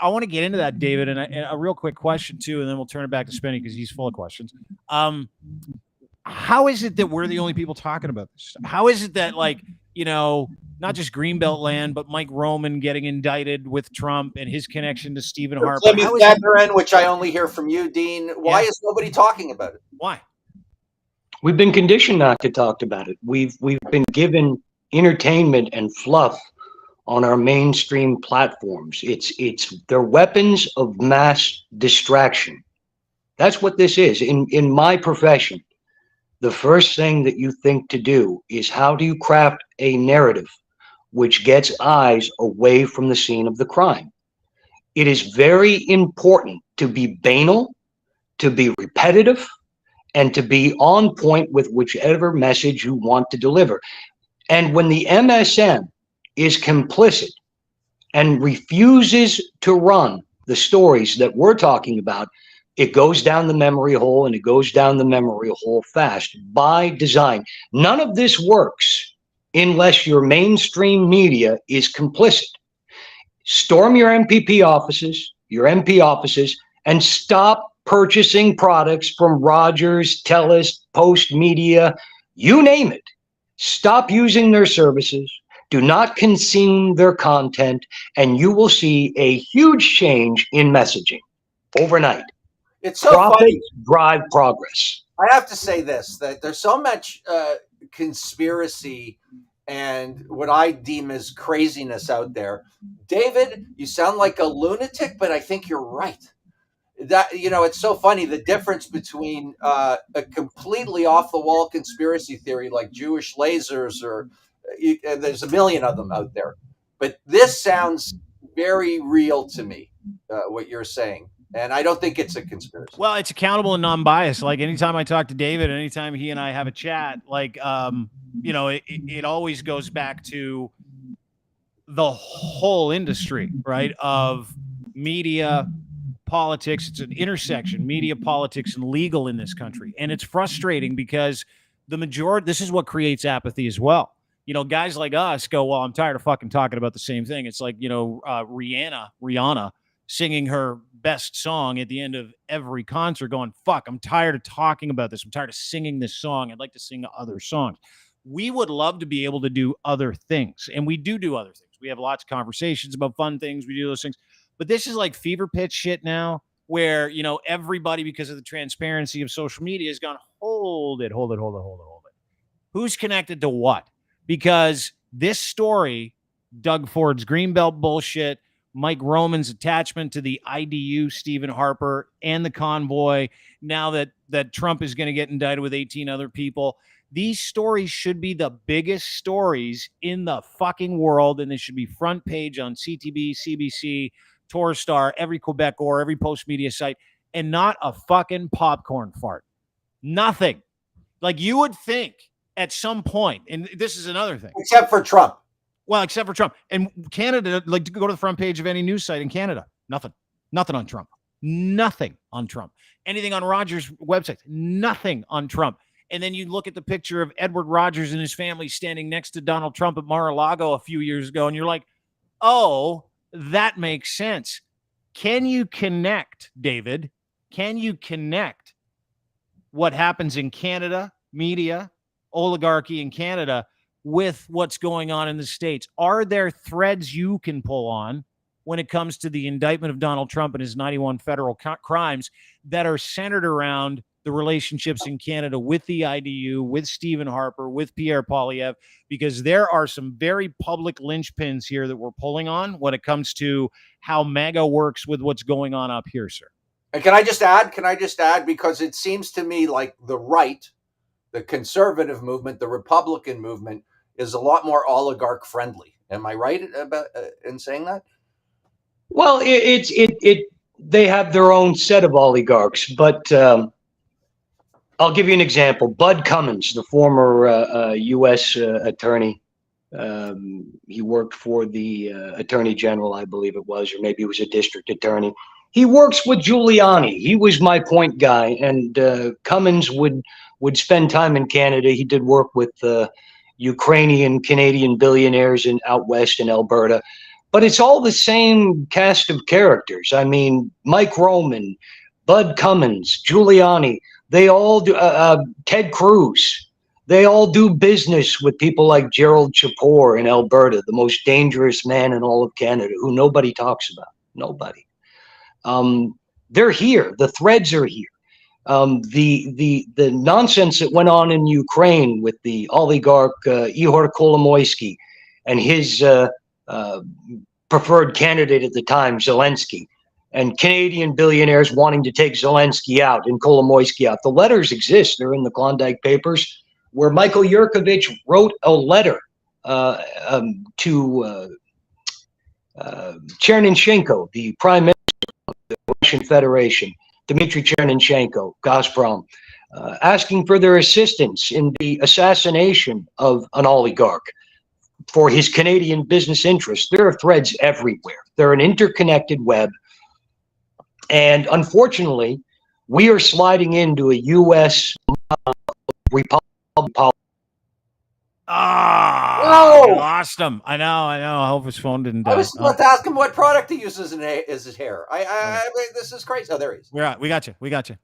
S1: I want to get into that, David, and a real quick question too, and then we'll turn it back to Spenny because he's full of questions. How is it that we're the only people talking about this? How is it that, not just Greenbelt land, but Mike Roman getting indicted with Trump and his connection to Stephen Harper?
S2: Which I only hear from you, Dean. Why is nobody talking about it?
S1: Why?
S3: We've been conditioned not to talk about it. We've been given entertainment and fluff on our mainstream platforms. They're weapons of mass distraction. That's what this is. In my profession, the first thing that you think to do is, how do you craft a narrative which gets eyes away from the scene of the crime? It is very important to be banal, to be repetitive, and to be on point with whichever message you want to deliver. And when the MSM is complicit and refuses to run the stories that we're talking about, it goes down the memory hole, and it goes down the memory hole fast by design. None of this works unless your mainstream media is complicit. Storm your MPP offices, your MP offices, and stop purchasing products from Rogers, TELUS, Post Media, you name it. Stop using their services. Do not consume their content, and you will see a huge change in messaging overnight.
S2: It's so funny.
S3: Drive progress.
S2: I have to say this, that there's so much conspiracy and what I deem as craziness out there. David, you sound like a lunatic, but I think you're right. That, it's so funny, the difference between a completely off the wall conspiracy theory like Jewish lasers, or there's a million of them out there, but this sounds very real to me, what you're saying, and I don't think it's a conspiracy.
S1: Well, it's accountable and non-biased. Like, anytime I talk to David, anytime he and I have a chat, it always goes back to the whole industry, right, of media, politics. It's an intersection, media, politics, and legal in this country. And it's frustrating because this is what creates apathy as well. Guys like us go, well, I'm tired of fucking talking about the same thing. It's like, Rihanna singing her best song at the end of every concert going, fuck, I'm tired of talking about this. I'm tired of singing this song. I'd like to sing other songs. We would love to be able to do other things. And we do other things. We have lots of conversations about fun things. We do those things. But this is like fever pitch shit now where, everybody, because of the transparency of social media, has gone, hold it. Who's connected to what? Because this story, Doug Ford's Greenbelt bullshit, Mike Roman's attachment to the IDU, Stephen Harper, and the convoy, now that Trump is going to get indicted with 18 other people, these stories should be the biggest stories in the fucking world, and they should be front page on CTV, CBC, Torstar, every Quebecor, every Post Media site, and not a fucking popcorn fart. Nothing. Like, you would think at some point, and this is another thing.
S2: Except for Trump.
S1: Well, except for Trump. And Canada, like, to go to the front page of any news site in Canada, nothing. Nothing on Trump. Nothing on Trump. Anything on Rogers' website, nothing on Trump. And then you look at the picture of Edward Rogers and his family standing next to Donald Trump at Mar-a-Lago a few years ago, and you're like, oh, that makes sense. Can you connect, David? Can you connect what happens in Canada, media, oligarchy in Canada, with what's going on in the States? Are there threads you can pull on when it comes to the indictment of Donald Trump and his 91 federal crimes that are centered around the relationships in Canada with the IDU, with Stephen Harper, with Pierre Poilievre? Because there are some very public linchpins here that we're pulling on when it comes to how MAGA works with what's going on up here, sir.
S2: And can I just add, because it seems to me like the right, the conservative movement, the Republican movement is a lot more oligarch friendly. Am I right about in saying that?
S3: Well, they have their own set of oligarchs, but I'll give you an example. Bud Cummins, the former U.S. attorney, he worked for the attorney general, I believe it was, or maybe he was a district attorney. He works with Giuliani. He was my point guy, and Cummins would spend time in Canada. He did work with Ukrainian, Canadian billionaires out west in Alberta. But it's all the same cast of characters. I mean, Mike Roman, Bud Cummins, Giuliani, they all do, Ted Cruz, they all do business with people like Gerald Chapor in Alberta, the most dangerous man in all of Canada, who nobody talks about. Nobody. They're here. The threads are here. The nonsense that went on in Ukraine with the oligarch Ihor Kolomoisky and his preferred candidate at the time, Zelensky, and Canadian billionaires wanting to take Zelensky out and Kolomoisky out. The letters exist. They're in the Klondike Papers, where Michael Yurkovich wrote a letter to Chernyshchenko, the prime minister of the Russian Federation, Dmitry Chernyshchenko, Gazprom, asking for their assistance in the assassination of an oligarch for his Canadian business interests. There are threads everywhere. They're an interconnected web. And unfortunately, we are sliding into a U.S. Republican.
S1: No! Lost him. I know. I hope his phone didn't die.
S2: I was about to ask him what product he uses in his hair. This is crazy. Oh, there he is.
S1: We got you.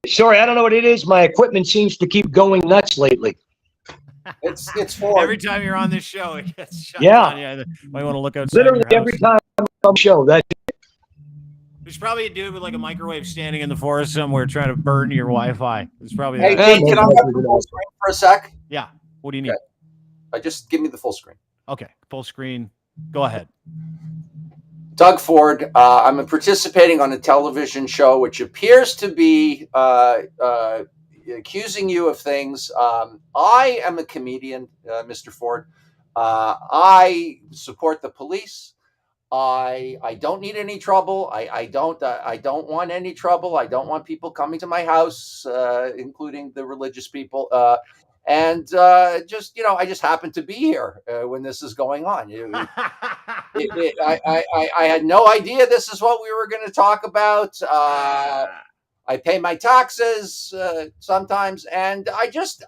S3: Sorry, I don't know what it is. My equipment seems to keep going nuts lately.
S2: It's for
S1: every time you're on this show, it gets shut
S3: down.
S1: Yeah, might want to look outside.
S3: Literally every time I'm on the show. That's it.
S1: There's probably a dude with like a microwave standing in the forest somewhere trying to burn your Wi-Fi. It's probably
S2: Hey, Dave, can I have the full screen for a sec?
S1: Yeah. What do you need?
S2: Just give me the full screen.
S1: Okay, full screen. Go ahead.
S2: Doug Ford. I'm participating on a television show which appears to be accusing you of things. I am a comedian, Mr. Ford. I support the police. I don't need any trouble. I don't want any trouble. I don't want people coming to my house, including the religious people. And just, I just happened to be here when this is going on. I had no idea this is what we were going to talk about. I pay my taxes sometimes, and I just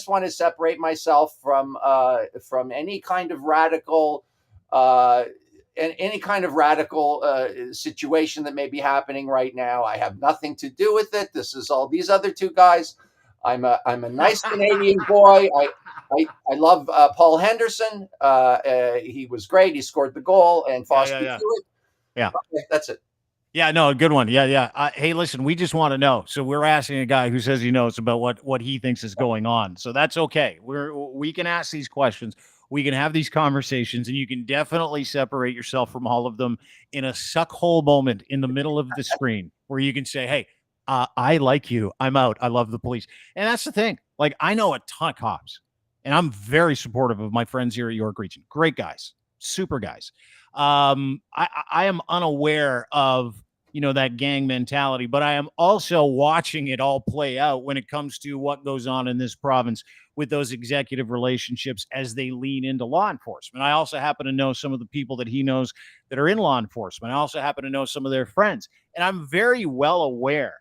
S2: want to separate myself from any kind of radical situation that may be happening right now. I have nothing to do with it. This is all these other two guys. I'm a nice Canadian boy. I love Paul Henderson. He was great. He scored the goal, and Foster Hewitt.
S1: Yeah,
S2: okay, that's it.
S1: Yeah, no, good one. Yeah. Hey, listen, we just want to know. So we're asking a guy who says he knows about what he thinks is going on. So that's okay. We can ask these questions. We can have these conversations, and you can definitely separate yourself from all of them in a suck hole moment in the middle of the screen where you can say, hey, I like you. I'm out. I love the police. And that's the thing. Like, I know a ton of cops, and I'm very supportive of my friends here at York Region. Great guys, super guys. I am unaware of, that gang mentality, but I am also watching it all play out when it comes to what goes on in this province with those executive relationships as they lean into law enforcement. I also happen to know some of the people that he knows that are in law enforcement. I also happen to know some of their friends, and I'm very well aware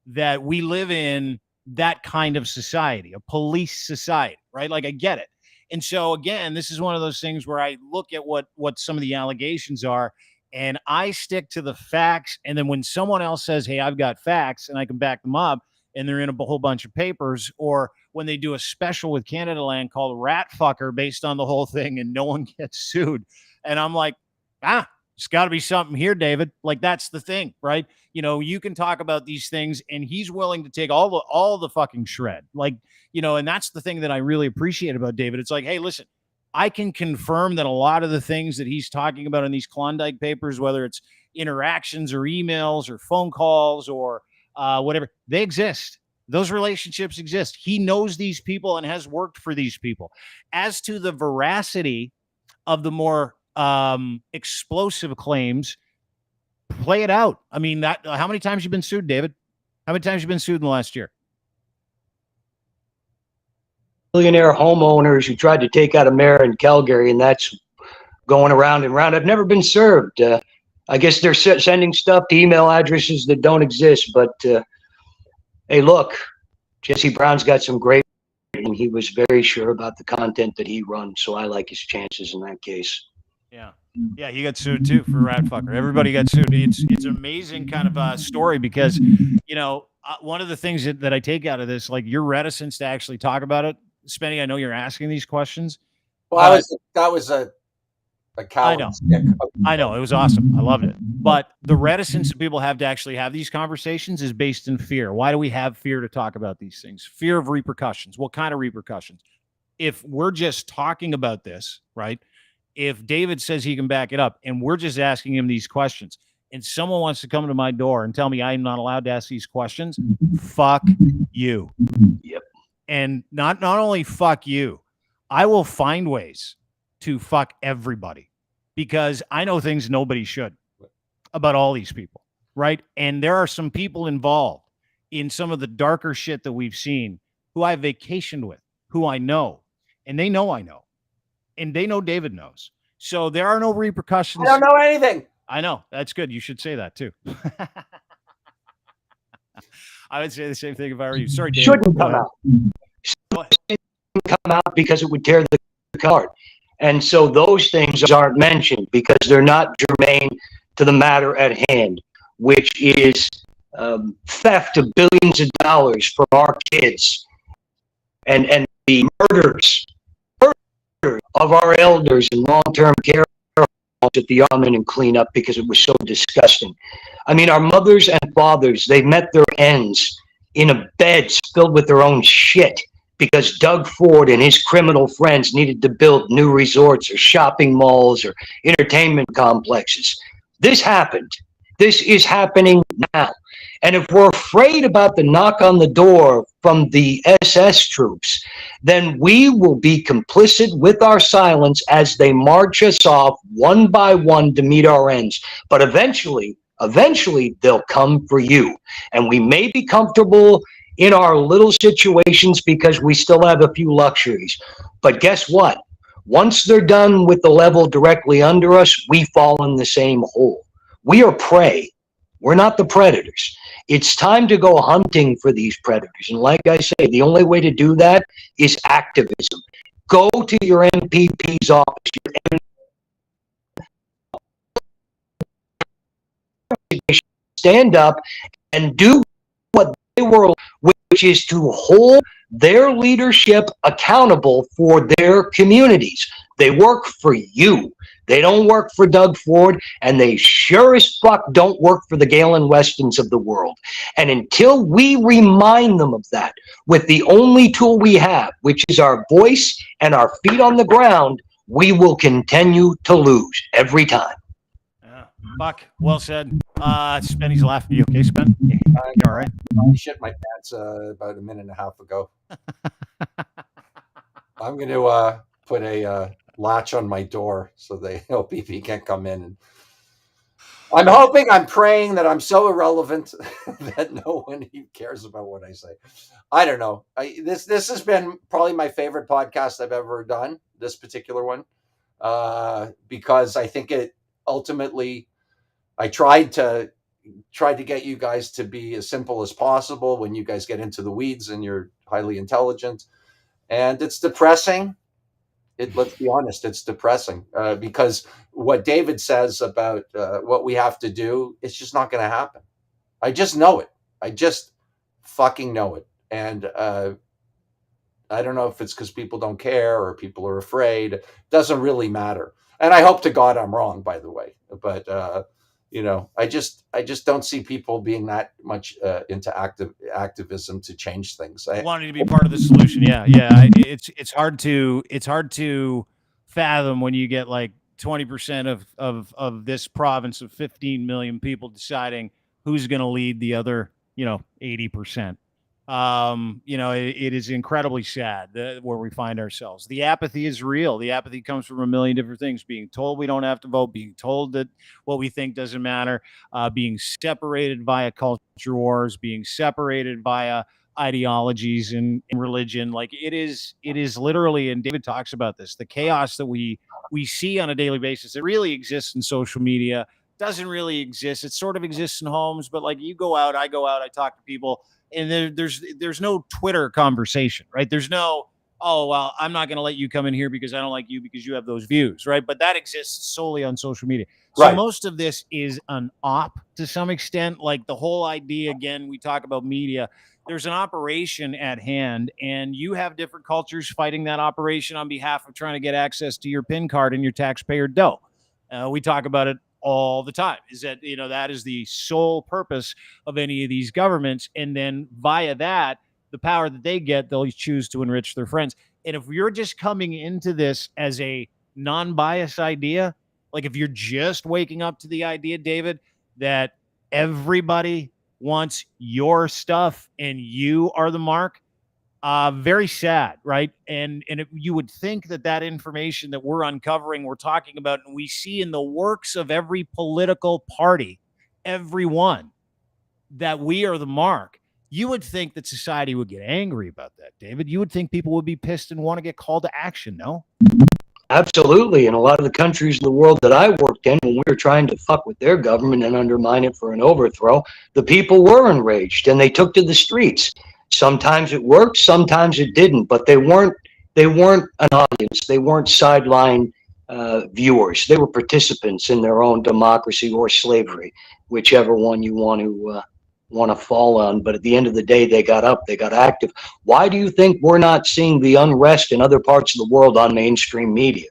S1: that we live in that kind of society, a police society, right? Like, I get it. And so, again, this is one of those things where I look at what some of the allegations are, and I stick to the facts. And then when someone else says, hey, I've got facts and I can back them up, and they're in a whole bunch of papers, or when they do a special with Canada Land called Rat Fucker based on the whole thing and no one gets sued. And I'm like, there's got to be something here, David. Like, that's the thing, right? You can talk about these things, and he's willing to take all the fucking shred. Like, and that's the thing that I really appreciate about David. It's like, hey, listen, I can confirm that a lot of the things that he's talking about in these Klondike papers, whether it's interactions or emails or phone calls or whatever, they exist. Those relationships exist. He knows these people and has worked for these people. As to the veracity of the more explosive claims, play it out. I mean, how many times have you been sued, David? How many times have you been sued in the last year?
S3: Millionaire homeowners who tried to take out a mayor in Calgary, and that's going around and around. I've never been served. I guess they're sending stuff to email addresses that don't exist. But hey, look, Jesse Brown's got some great, and he was very sure about the content that he runs. So I like his chances in that case.
S1: Yeah, he got sued too for Rat Fucker. Everybody got sued. It's an amazing kind of story because, one of the things that I take out of this, like your reticence to actually talk about it, Spenny, I know you're asking these questions.
S2: Well, that was a coward.
S1: I know. It was awesome. I loved it. But the reticence that people have to actually have these conversations is based in fear. Why do we have fear to talk about these things? Fear of repercussions. What kind of repercussions? If we're just talking about this, right? If David says he can back it up and we're just asking him these questions and someone wants to come to my door and tell me I'm not allowed to ask these questions, fuck you.
S3: Yep.
S1: And not only fuck you, I will find ways to fuck everybody because I know things nobody should about all these people, right? And there are some people involved in some of the darker shit that we've seen who I've vacationed with, who I know, and they know I know. And they know David knows. So there are no repercussions.
S2: I don't know anything.
S1: I know. That's good. You should say that too. I would say the same thing if I were you. Sorry, David.
S3: Shouldn't come out. Come out because it would tear the card. And so those things aren't mentioned because they're not germane to the matter at hand, which is theft of billions of dollars from our kids and the murders of our elders in long-term care at the armament and cleanup because it was so disgusting. I mean, our mothers and fathers, they met their ends in a beds filled with their own shit because Doug Ford and his criminal friends needed to build new resorts or shopping malls or entertainment complexes. This happened. This is happening now. And if we're afraid about the knock on the door from the SS troops, then we will be complicit with our silence as they march us off one by one to meet our ends. But eventually they'll come for you. And we may be comfortable in our little situations because we still have a few luxuries. But guess what? Once they're done with the level directly under us, we fall in the same hole. We are prey. We're not the predators. It's time to go hunting for these predators. And like I say, the only way to do that is activism. Go to your MPP's office, stand up and do what they were, which is to hold their leadership accountable for their communities. They work for you. They don't work for Doug Ford, and they sure as fuck don't work for the Galen Westons of the world. And until we remind them of that with the only tool we have, which is our voice and our feet on the ground, we will continue to lose every time.
S1: Fuck. Well said. Spenny's laughing. You okay, Spen? You all right?
S2: I shit my pants about a minute and a half ago. I'm going to put a latch on my door so the LPP can't come in. And I'm praying that I'm so irrelevant that no one even cares about what I say. I don't know. This has been probably my favorite podcast I've ever done, this particular one, because I think it ultimately, I tried to get you guys to be as simple as possible when you guys get into the weeds and you're highly intelligent. And it's depressing. Let's be honest, it's depressing because what David says about what we have to do, it's just not going to happen. I just know it. I just fucking know it. And I don't know if it's because people don't care or people are afraid. It doesn't really matter. And I hope to God I'm wrong, by the way. But I just don't see people being that much into activism to change things.
S1: Wanting to be part of the solution. Yeah. It's hard to fathom when you get like 20% of this province of 15 million people deciding who's going to lead the other, 80%. It is incredibly sad where we find ourselves. The apathy is real. The apathy comes from a million different things: being told we don't have to vote, being told that what we think doesn't matter, being separated via culture wars, being separated via ideologies and religion. Like it is literally, and David talks about this, the chaos that we see on a daily basis. It really exists in social media. Doesn't really exist. It sort of exists in homes, but like you go out, I go out, I talk to people. And there's no Twitter conversation, right? There's no, oh, well, I'm not going to let you come in here because I don't like you because you have those views, right? But that exists solely on social media. So
S2: Right.
S1: Most of this is an op to some extent. Like the whole idea, again, we talk about media. There's an operation at hand, and you have different cultures fighting that operation on behalf of trying to get access to your PIN card and your taxpayer dough. We talk about it all the time, is that that is the sole purpose of any of these governments, and then via that, the power that they get, they'll choose to enrich their friends. And if you're just coming into this as a non-biased idea, like if you're just waking up to the idea, David, that everybody wants your stuff and you are the mark, very sad, right? And you would think that information that we're uncovering, we're talking about, and we see in the works of every political party, everyone, that we are the mark. You would think that society would get angry about that, David. You would think people would be pissed and want to get called to action, no?
S3: Absolutely. In a lot of the countries in the world that I worked in, when we were trying to fuck with their government and undermine it for an overthrow, the people were enraged and they took to the streets. Sometimes it worked, sometimes it didn't, but they weren't an audience. They weren't sideline viewers. They were participants in their own democracy or slavery, whichever one you want to fall on. But at the end of the day, they got up, they got active. Why do you think we're not seeing the unrest in other parts of the world on mainstream media?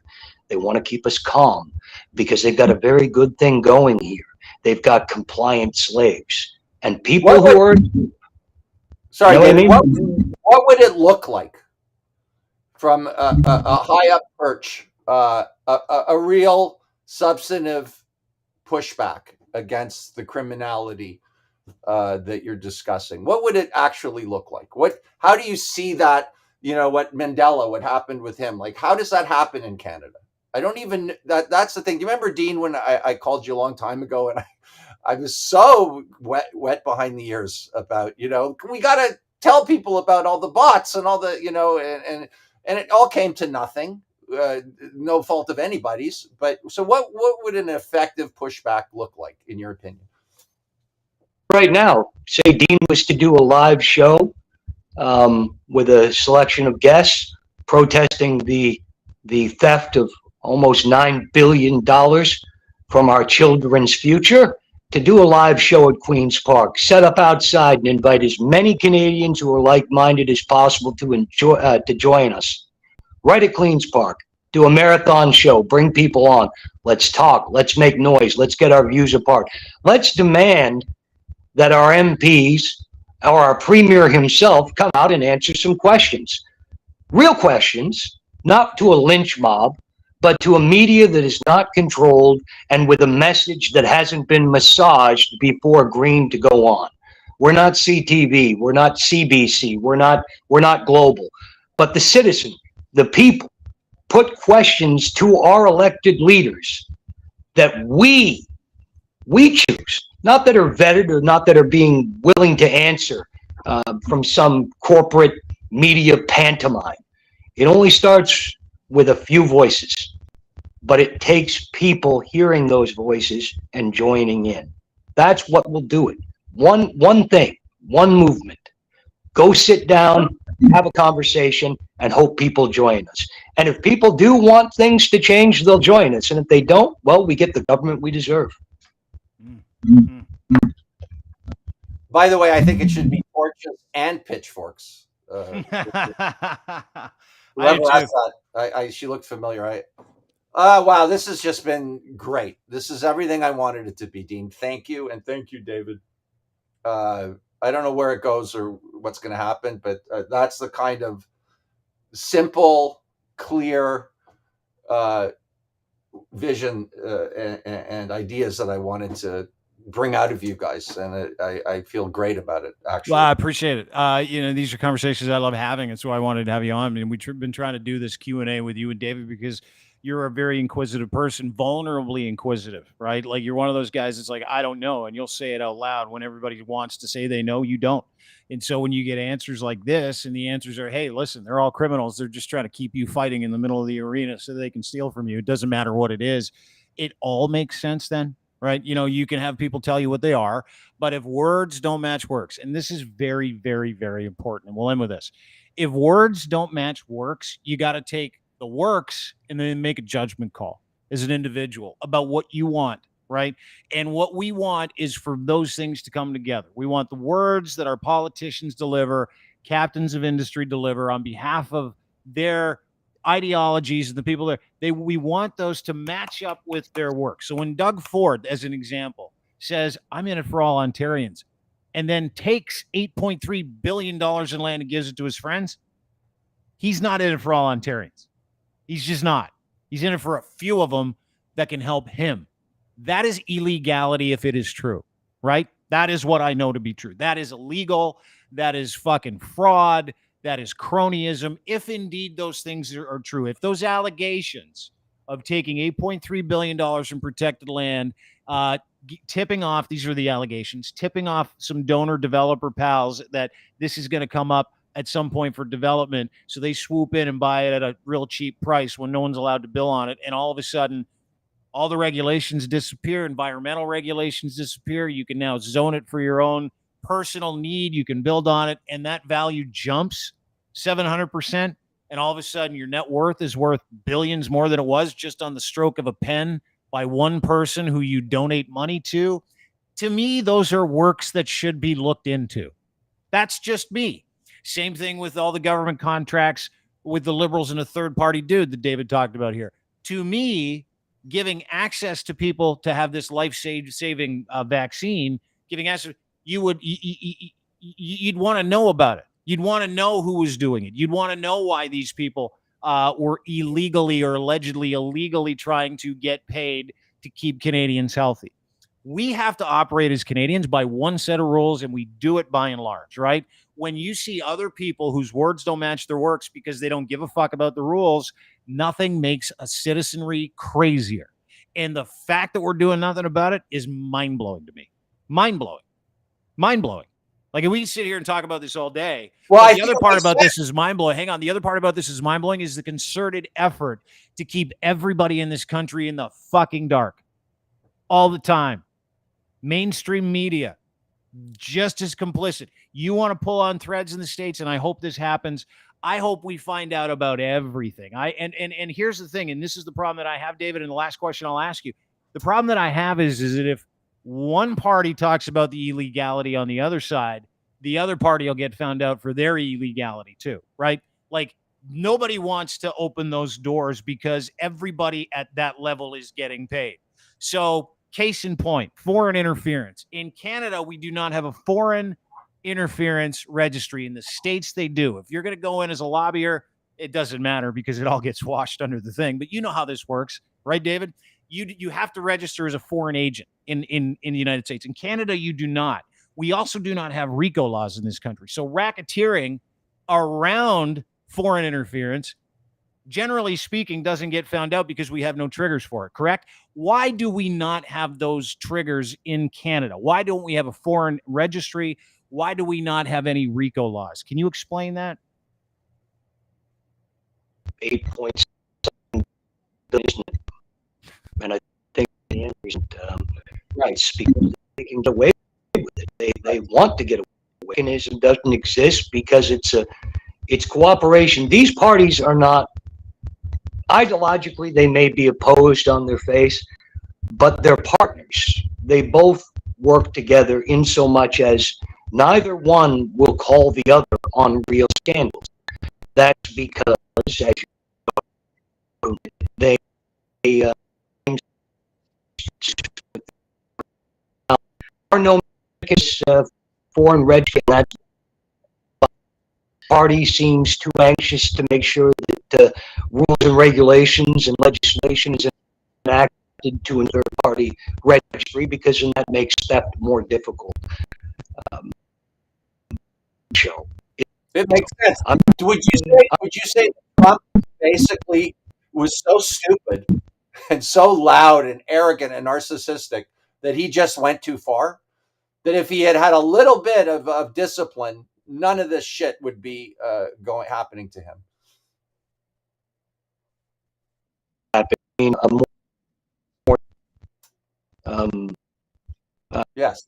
S3: They want to keep us calm because they've got a very good thing going here. They've got compliant slaves and people who are.
S2: Sorry,
S3: You know
S2: David,
S3: what I mean?
S2: what would it look like from a high up perch, a real substantive pushback against the criminality that you're discussing? What would it actually look like? How do you see that? What Mandela, what happened with him? Like, how does that happen in Canada? I don't even, that's the thing. Do you remember, Dean, when I called you a long time ago and I was so wet behind the ears about, we got to tell people about all the bots and all the, and it all came to nothing. No fault of anybody's. But so what would an effective pushback look like, in your opinion?
S3: Right now, say Dean was to do a live show with a selection of guests protesting the theft of almost $9 billion from our children's future, to do a live show at Queen's Park, set up outside and invite as many Canadians who are like-minded as possible to join us. Right at Queen's Park, do a marathon show, bring people on. Let's talk, let's make noise, let's get our views apart. Let's demand that our MPs or our premier himself come out and answer some questions. Real questions, not to a lynch mob, but to a media that is not controlled and with a message that hasn't been massaged before agreeing to go on. We're not CTV, we're not CBC, we're not global. But the citizen, the people, put questions to our elected leaders that we choose, not that are vetted or not that are being willing to answer from some corporate media pantomime. It only starts with a few voices, but it takes people hearing those voices and joining in. That's what will do it. One thing, one movement. Go sit down, have a conversation, and hope people join us. And if people do want things to change, they'll join us. And if they don't, well, we get the government we deserve.
S1: Mm-hmm.
S2: By the way, I think it should be torches and pitchforks. Whoever asked that, she looked familiar, right? Wow, this has just been great. This is everything I wanted it to be, Dean. Thank you, and thank you, David. I don't know where it goes or what's going to happen, but that's the kind of simple, clear vision and ideas that I wanted to bring out of you guys, and I feel great about it, actually.
S1: Well, I appreciate it. These are conversations I love having, and so I wanted to have you on. I mean, we've been trying to do this Q&A with you and David because you're a very inquisitive person, vulnerably inquisitive, right? Like, you're one of those guys that's like, I don't know, and you'll say it out loud when everybody wants to say they know, you don't. And so when you get answers like this, and the answers are, hey, listen, they're all criminals, they're just trying to keep you fighting in the middle of the arena so they can steal from you. It doesn't matter what it is. It all makes sense then. Right. You can have people tell you what they are, but if words don't match works, and this is very, very, very important, and we'll end with this. If words don't match works, you got to take the works and then make a judgment call as an individual about what you want. Right. And what we want is for those things to come together. We want the words that our politicians deliver, captains of industry deliver on behalf of their ideologies and the people there, we want those to match up with their work. So when Doug Ford, as an example, says, I'm in it for all Ontarians, and then takes $8.3 billion in land and gives it to his friends, he's not in it for all Ontarians. He's just not. He's in it for a few of them that can help him. That is illegality if it is true, right? That is what I know to be true. That is illegal. That is fucking fraud. That is cronyism, if indeed those things are true. If those allegations of taking $8.3 billion from protected land, tipping off, these are the allegations, tipping off some donor developer pals that this is going to come up at some point for development, so they swoop in and buy it at a real cheap price when no one's allowed to bill on it, and all of a sudden, all the regulations disappear, environmental regulations disappear, you can now zone it for your own personal need, you can build on it, and that value jumps 700%, and all of a sudden your net worth is worth billions more than it was just on the stroke of a pen by one person who you donate money to. To me, those are works that should be looked into. That's just me. Same thing with all the government contracts with the Liberals and a third-party dude that David talked about here. To me, giving access to people to have this life-saving vaccine, giving access, you'd want to know about it. You'd want to know who was doing it. You'd want to know why these people were illegally or allegedly illegally trying to get paid to keep Canadians healthy. We have to operate as Canadians by one set of rules, and we do it by and large, right? When you see other people whose words don't match their works because they don't give a fuck about the rules, nothing makes a citizenry crazier. And the fact that we're doing nothing about it is mind-blowing to me. Mind-blowing. Mind-blowing. Like, we can sit here and talk about this all day.
S2: Well,
S1: the other part about this is mind-blowing. Hang on. The other part about this is mind-blowing is the concerted effort to keep everybody in this country in the fucking dark all the time. Mainstream media, just as complicit. You want to pull on threads in the States, and I hope this happens. I hope we find out about everything. And here's the thing, and this is the problem that I have, David, and the last question I'll ask you. The problem that I have is that if one party talks about the illegality on the other side, the other party will get found out for their illegality too, right? Like, nobody wants to open those doors because everybody at that level is getting paid. So, case in point, foreign interference. In Canada, we do not have a foreign interference registry. In the States, they do. If you're going to go in as a lobbyer, it doesn't matter because it all gets washed under the thing. But you know how this works, right, David? You have to register as a foreign agent in the United States. In Canada, you do not. We also do not have RICO laws in this country. So racketeering around foreign interference, generally speaking, doesn't get found out because we have no triggers for it, correct? Why do we not have those triggers in Canada? Why don't we have a foreign registry? Why do we not have any RICO laws? Can you explain that?
S3: 8.7 billion. And I think the end reason, rights, because they can get away with it. They want to get away. Mechanism doesn't exist because it's cooperation. These parties are not, ideologically, they may be opposed on their face, but they're partners. They both work together in so much as neither one will call the other on real scandals. That's because, as you know, they are no foreign registry. That party seems too anxious to make sure that rules and regulations and legislation is enacted to a third-party registry, because then that makes theft more difficult.
S2: It makes sense. Would you say Trump basically was so stupid and so loud and arrogant and narcissistic that he just went too far? That if he had a little bit of discipline, none of this shit would be happening to him. Yes.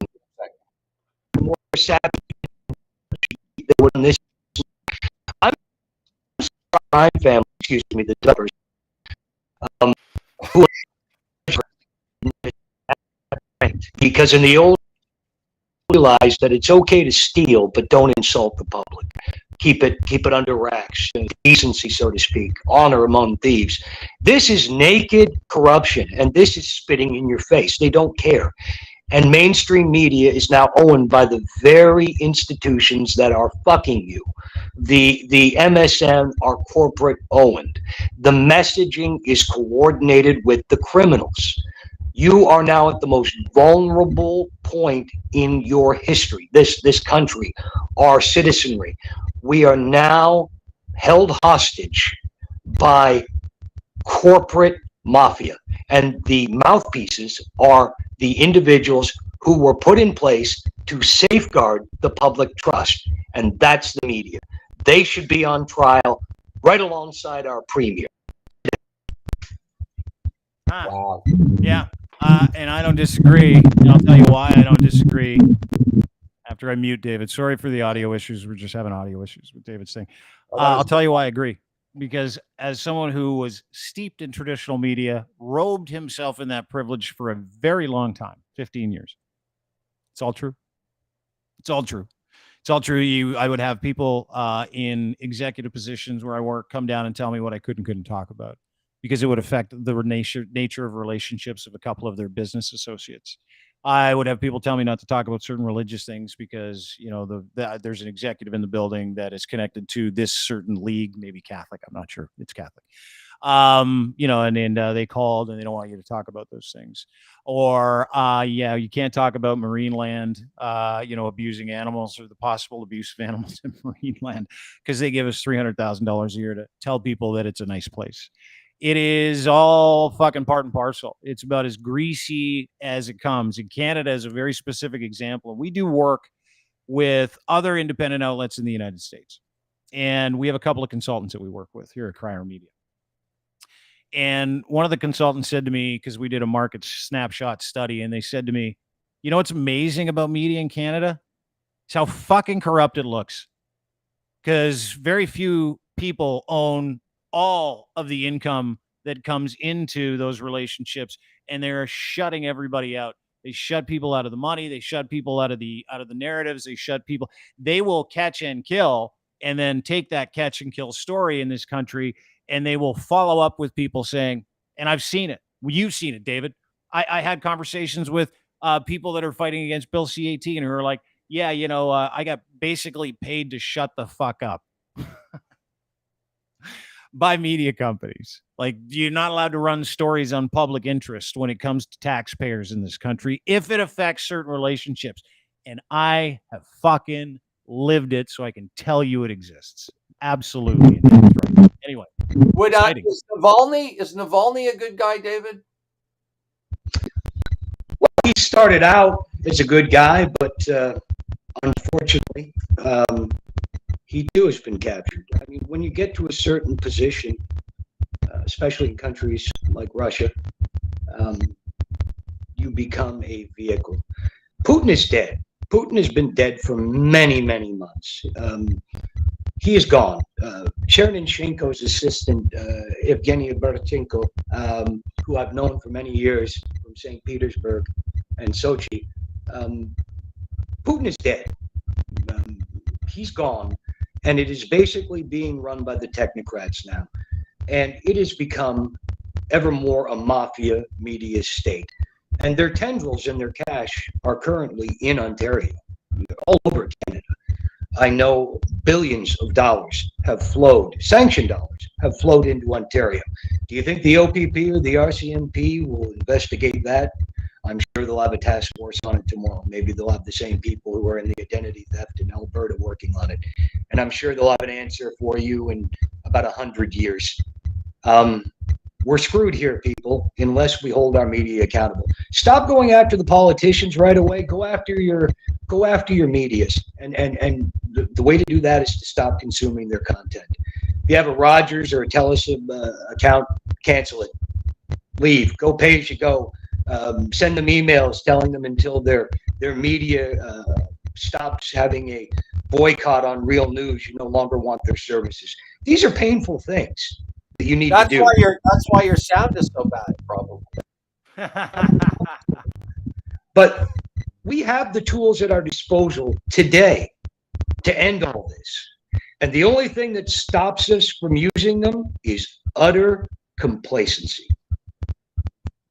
S3: More savvy than this. I'm crime family, excuse me, the Duffers. Because in the old, realized that it's okay to steal, but don't insult the public. Keep it under wraps, decency, so to speak, honor among thieves. This is naked corruption, and this is spitting in your face. They don't care. And mainstream media is now owned by the very institutions that are fucking you. The MSN are corporate owned. The messaging is coordinated with the criminals. You are now at the most vulnerable point in your history, this country, our citizenry. We are now held hostage by corporate mafia, and the mouthpieces are the individuals who were put in place to safeguard the public trust, and that's the media. They should be on trial right alongside our premier.
S2: Wow.
S1: Yeah. And I don't disagree. And I'll tell you why I don't disagree after I mute David. Sorry for the audio issues. We're just having audio issues with David's thing. I'll tell you why I agree. Because as someone who was steeped in traditional media, robed himself in that privilege for a very long time, 15 years. It's all true. It's all true. It's all true. I would have people in executive positions where I work come down and tell me what I couldn't talk about, because it would affect the nature of relationships of a couple of their business associates. I would have people tell me not to talk about certain religious things because, you know, there's an executive in the building that is connected to this certain league, maybe Catholic. I'm not sure. It's Catholic. You know, and they called and they don't want you to talk about those things. Or, yeah, you can't talk about marine land, you know, abusing animals or the possible abuse of animals in marine land, because they give us $300,000 a year to tell people that it's a nice place. It is all fucking part and parcel. It's about as greasy as it comes. And Canada is a very specific example. We do work with other independent outlets in the United States. And we have a couple of consultants that we work with here at Crier Media. And one of the consultants said to me, because we did a market snapshot study, and they said to me, you know what's amazing about media in Canada? It's how fucking corrupt it looks. Because very few people own all of the income that comes into those relationships, and they're shutting everybody out. They shut people out of the money. They shut people out of the narratives. They shut people. They will catch and kill, and then take that catch and kill story in this country, and they will follow up with people saying, and I've seen it. Well, you've seen it, David. I had conversations with people that are fighting against Bill C-18 who are like, yeah, you know, I got basically paid to shut the fuck up by media companies. Like, you're not allowed to run stories on public interest when it comes to taxpayers in this country if it affects certain relationships. And I have fucking lived it, so I can tell you it exists. Absolutely. Anyway,
S2: is Navalny a good guy, David?
S3: Well, he started out as a good guy, but unfortunately, he too has been captured. I mean, when you get to a certain position, especially in countries like Russia, you become a vehicle. Putin is dead. Putin has been dead for many, many months. He is gone. Chernyshchenko's assistant, Evgeny Barchenko, who I've known for many years from St. Petersburg and Sochi, Putin is dead. He's gone, and it is basically being run by the technocrats now. And it has become ever more a mafia media state. And their tendrils and their cash are currently in Ontario, all over Canada. I know billions of dollars have flowed, sanctioned dollars have flowed into Ontario. Do you think the OPP or the RCMP will investigate that? I'm sure they'll have a task force on it tomorrow. Maybe they'll have the same people who are in the identity theft in Alberta working on it. And I'm sure they'll have an answer for you in about 100 years. We're screwed here, people, unless we hold our media accountable. Stop going after the politicians right away. Go after your medias. And the way to do that is to stop consuming their content. If you have a Rogers or a Telus account, cancel it. Leave. Go pay as you go. Send them emails telling them until their media stops having a boycott on real news, you no longer want their services. These are painful things that you need to do.
S2: That's why your sound is so bad, probably.
S3: But we have the tools at our disposal today to end all this. And the only thing that stops us from using them is utter complacency.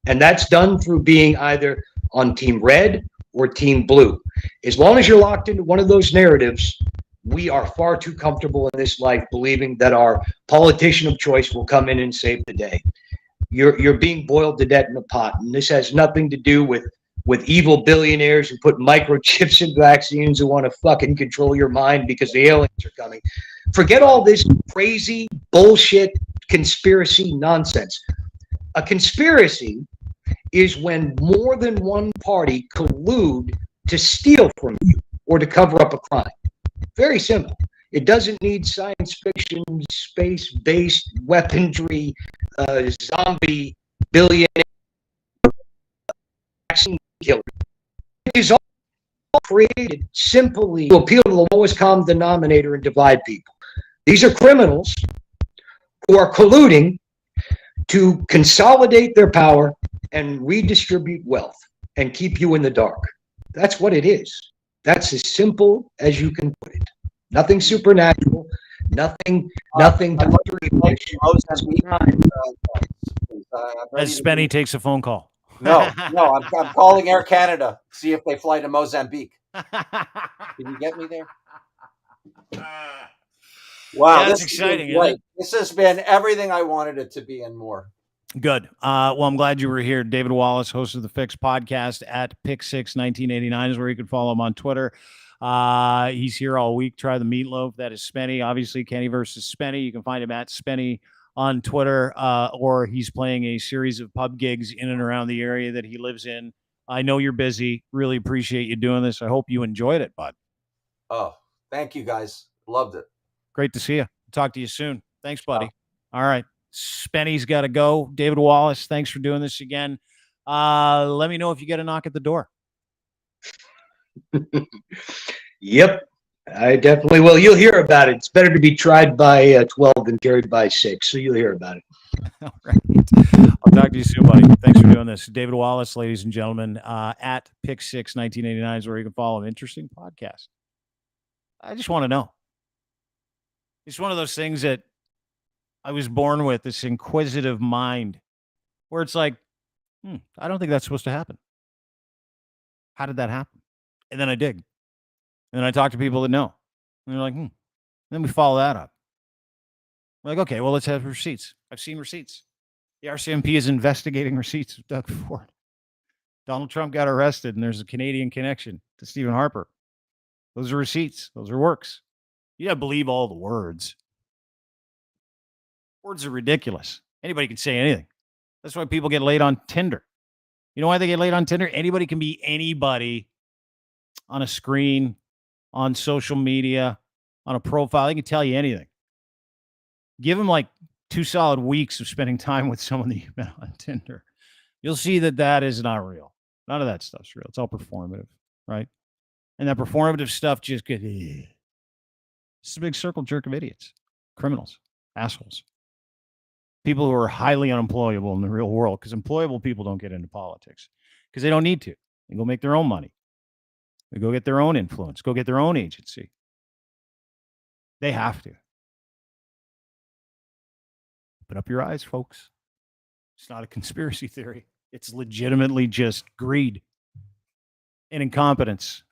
S3: And that's done through being either on team red or team blue. As long as you're locked into one of those narratives, we are far too comfortable in this life believing that our politician of choice will come in and save the day. You're being boiled to death in a pot. And this has nothing to do with evil billionaires who put microchips in vaccines who want to fucking control your mind because the aliens are coming. Forget all this crazy bullshit conspiracy nonsense. A conspiracy is when more than one party collude to steal from you or to cover up a crime. Very simple. It doesn't need science fiction, space-based weaponry, zombie billionaire vaccine killer. It is all created simply to appeal to the lowest common denominator and divide people. These are criminals who are colluding to consolidate their power and redistribute wealth and keep you in the dark. That's what it is. That's as simple as you can put it. Nothing supernatural, nothing.
S1: As Spenny takes a phone call.
S2: No, I'm calling Air Canada, see if they fly to Mozambique. Can you get me there? Wow,
S1: yeah, that's exciting.
S2: This has been everything I wanted it to be and more.
S1: Good. Well, I'm glad you were here. David Wallace, host of the Fix podcast at Pick61989 is where you can follow him on Twitter. He's here all week. Try the meatloaf. That is Spenny. Obviously, Kenny versus Spenny. You can find him at Spenny on Twitter, or he's playing a series of pub gigs in and around the area that he lives in. I know you're busy. Really appreciate you doing this. I hope you enjoyed it, bud.
S2: Oh, thank you guys. Loved it.
S1: Great to see you. Talk to you soon. Thanks, buddy. All right. Spenny's got to go. David Wallace, thanks for doing this again. Let me know if you get a knock at the door.
S3: Yep, I definitely will. You'll hear about it. It's better to be tried by 12 than carried by 6, so you'll hear about it.
S1: All right. I'll talk to you soon, buddy. Thanks for doing this. David Wallace, ladies and gentlemen, at Pick61989 is where you can follow him. Interesting podcast. I just want to know. It's one of those things that I was born with, this inquisitive mind, where it's like, I don't think that's supposed to happen. How did that happen? And then I dig. And then I talk to people that know. And they're like, Then we follow that up. We're like, okay, well, let's have receipts. I've seen receipts. The RCMP is investigating receipts of Doug Ford. Donald Trump got arrested, and there's a Canadian connection to Stephen Harper. Those are receipts. Those are works. You got to believe all the words. Words are ridiculous. Anybody can say anything. That's why people get laid on Tinder. You know why they get laid on Tinder? Anybody can be anybody on a screen, on social media, on a profile. They can tell you anything. Give them like 2 solid weeks of spending time with someone that you've met on Tinder. You'll see that that is not real. None of that stuff's real. It's all performative, right? And that performative stuff just gets... It's a big circle jerk of idiots, criminals, assholes, people who are highly unemployable in the real world, because employable people don't get into politics because they don't need to. They go make their own money. They go get their own influence, go get their own agency. They have to. Open up your eyes, folks. It's not a conspiracy theory. It's legitimately just greed and incompetence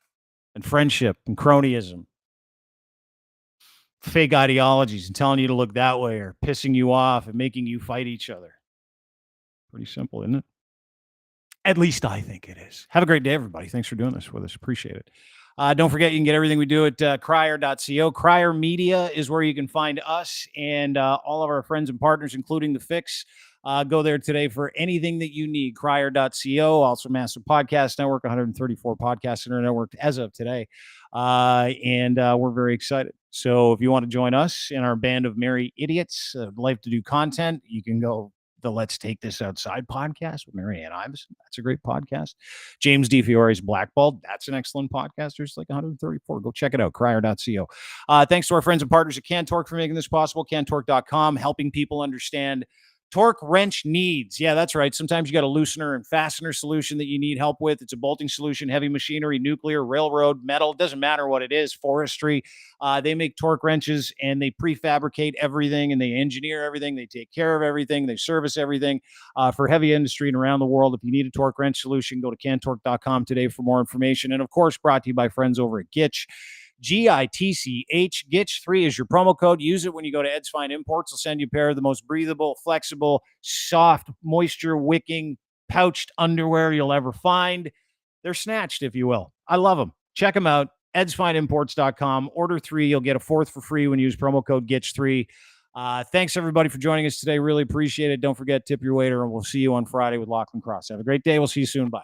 S1: and friendship and cronyism. Fake ideologies and telling you to look that way or pissing you off and making you fight each other. Pretty simple, isn't it? At least I think it is. Have a great day, everybody. Thanks for doing this with us. Appreciate it. Don't forget, you can get everything we do at crier.co. Crier Media is where you can find us and all of our friends and partners, including The Fix. Go there today for anything that you need. Crier.co, also massive podcast network, 134 podcasts in our network as of today. And we're very excited. So if you want to join us in our band of merry idiots, like to do content, you can go the Let's Take This Outside podcast with Mary Ann Iveson. That's a great podcast. James DeFiore's Blackballed. That's an excellent podcast. There's like 134. Go check it out, crier.co. Thanks to our friends and partners at Cantork for making this possible. Cantork.com, helping people understand torque wrench needs. Yeah, that's right. Sometimes you got a loosener and fastener solution that you need help with. It's a bolting solution, heavy machinery, nuclear, railroad, metal. It doesn't matter what it is, forestry. They make torque wrenches and they prefabricate everything and they engineer everything. They take care of everything. They service everything for heavy industry and around the world. If you need a torque wrench solution, go to cantork.com today for more information. And of course, brought to you by friends over at Gitch. GITCH. Gitch3 is your promo code. Use it when you go to Ed's Fine Imports. They'll send you a pair of the most breathable, flexible, soft, moisture-wicking, pouched underwear you'll ever find. They're snatched, if you will. I love them. Check them out. edsfineimports.com. Order 3. You'll get a 4th for free when you use promo code GITCH3. Thanks, everybody, for joining us today. Really appreciate it. Don't forget, tip your waiter, and we'll see you on Friday with Lachlan Cross. Have a great day. We'll see you soon. Bye.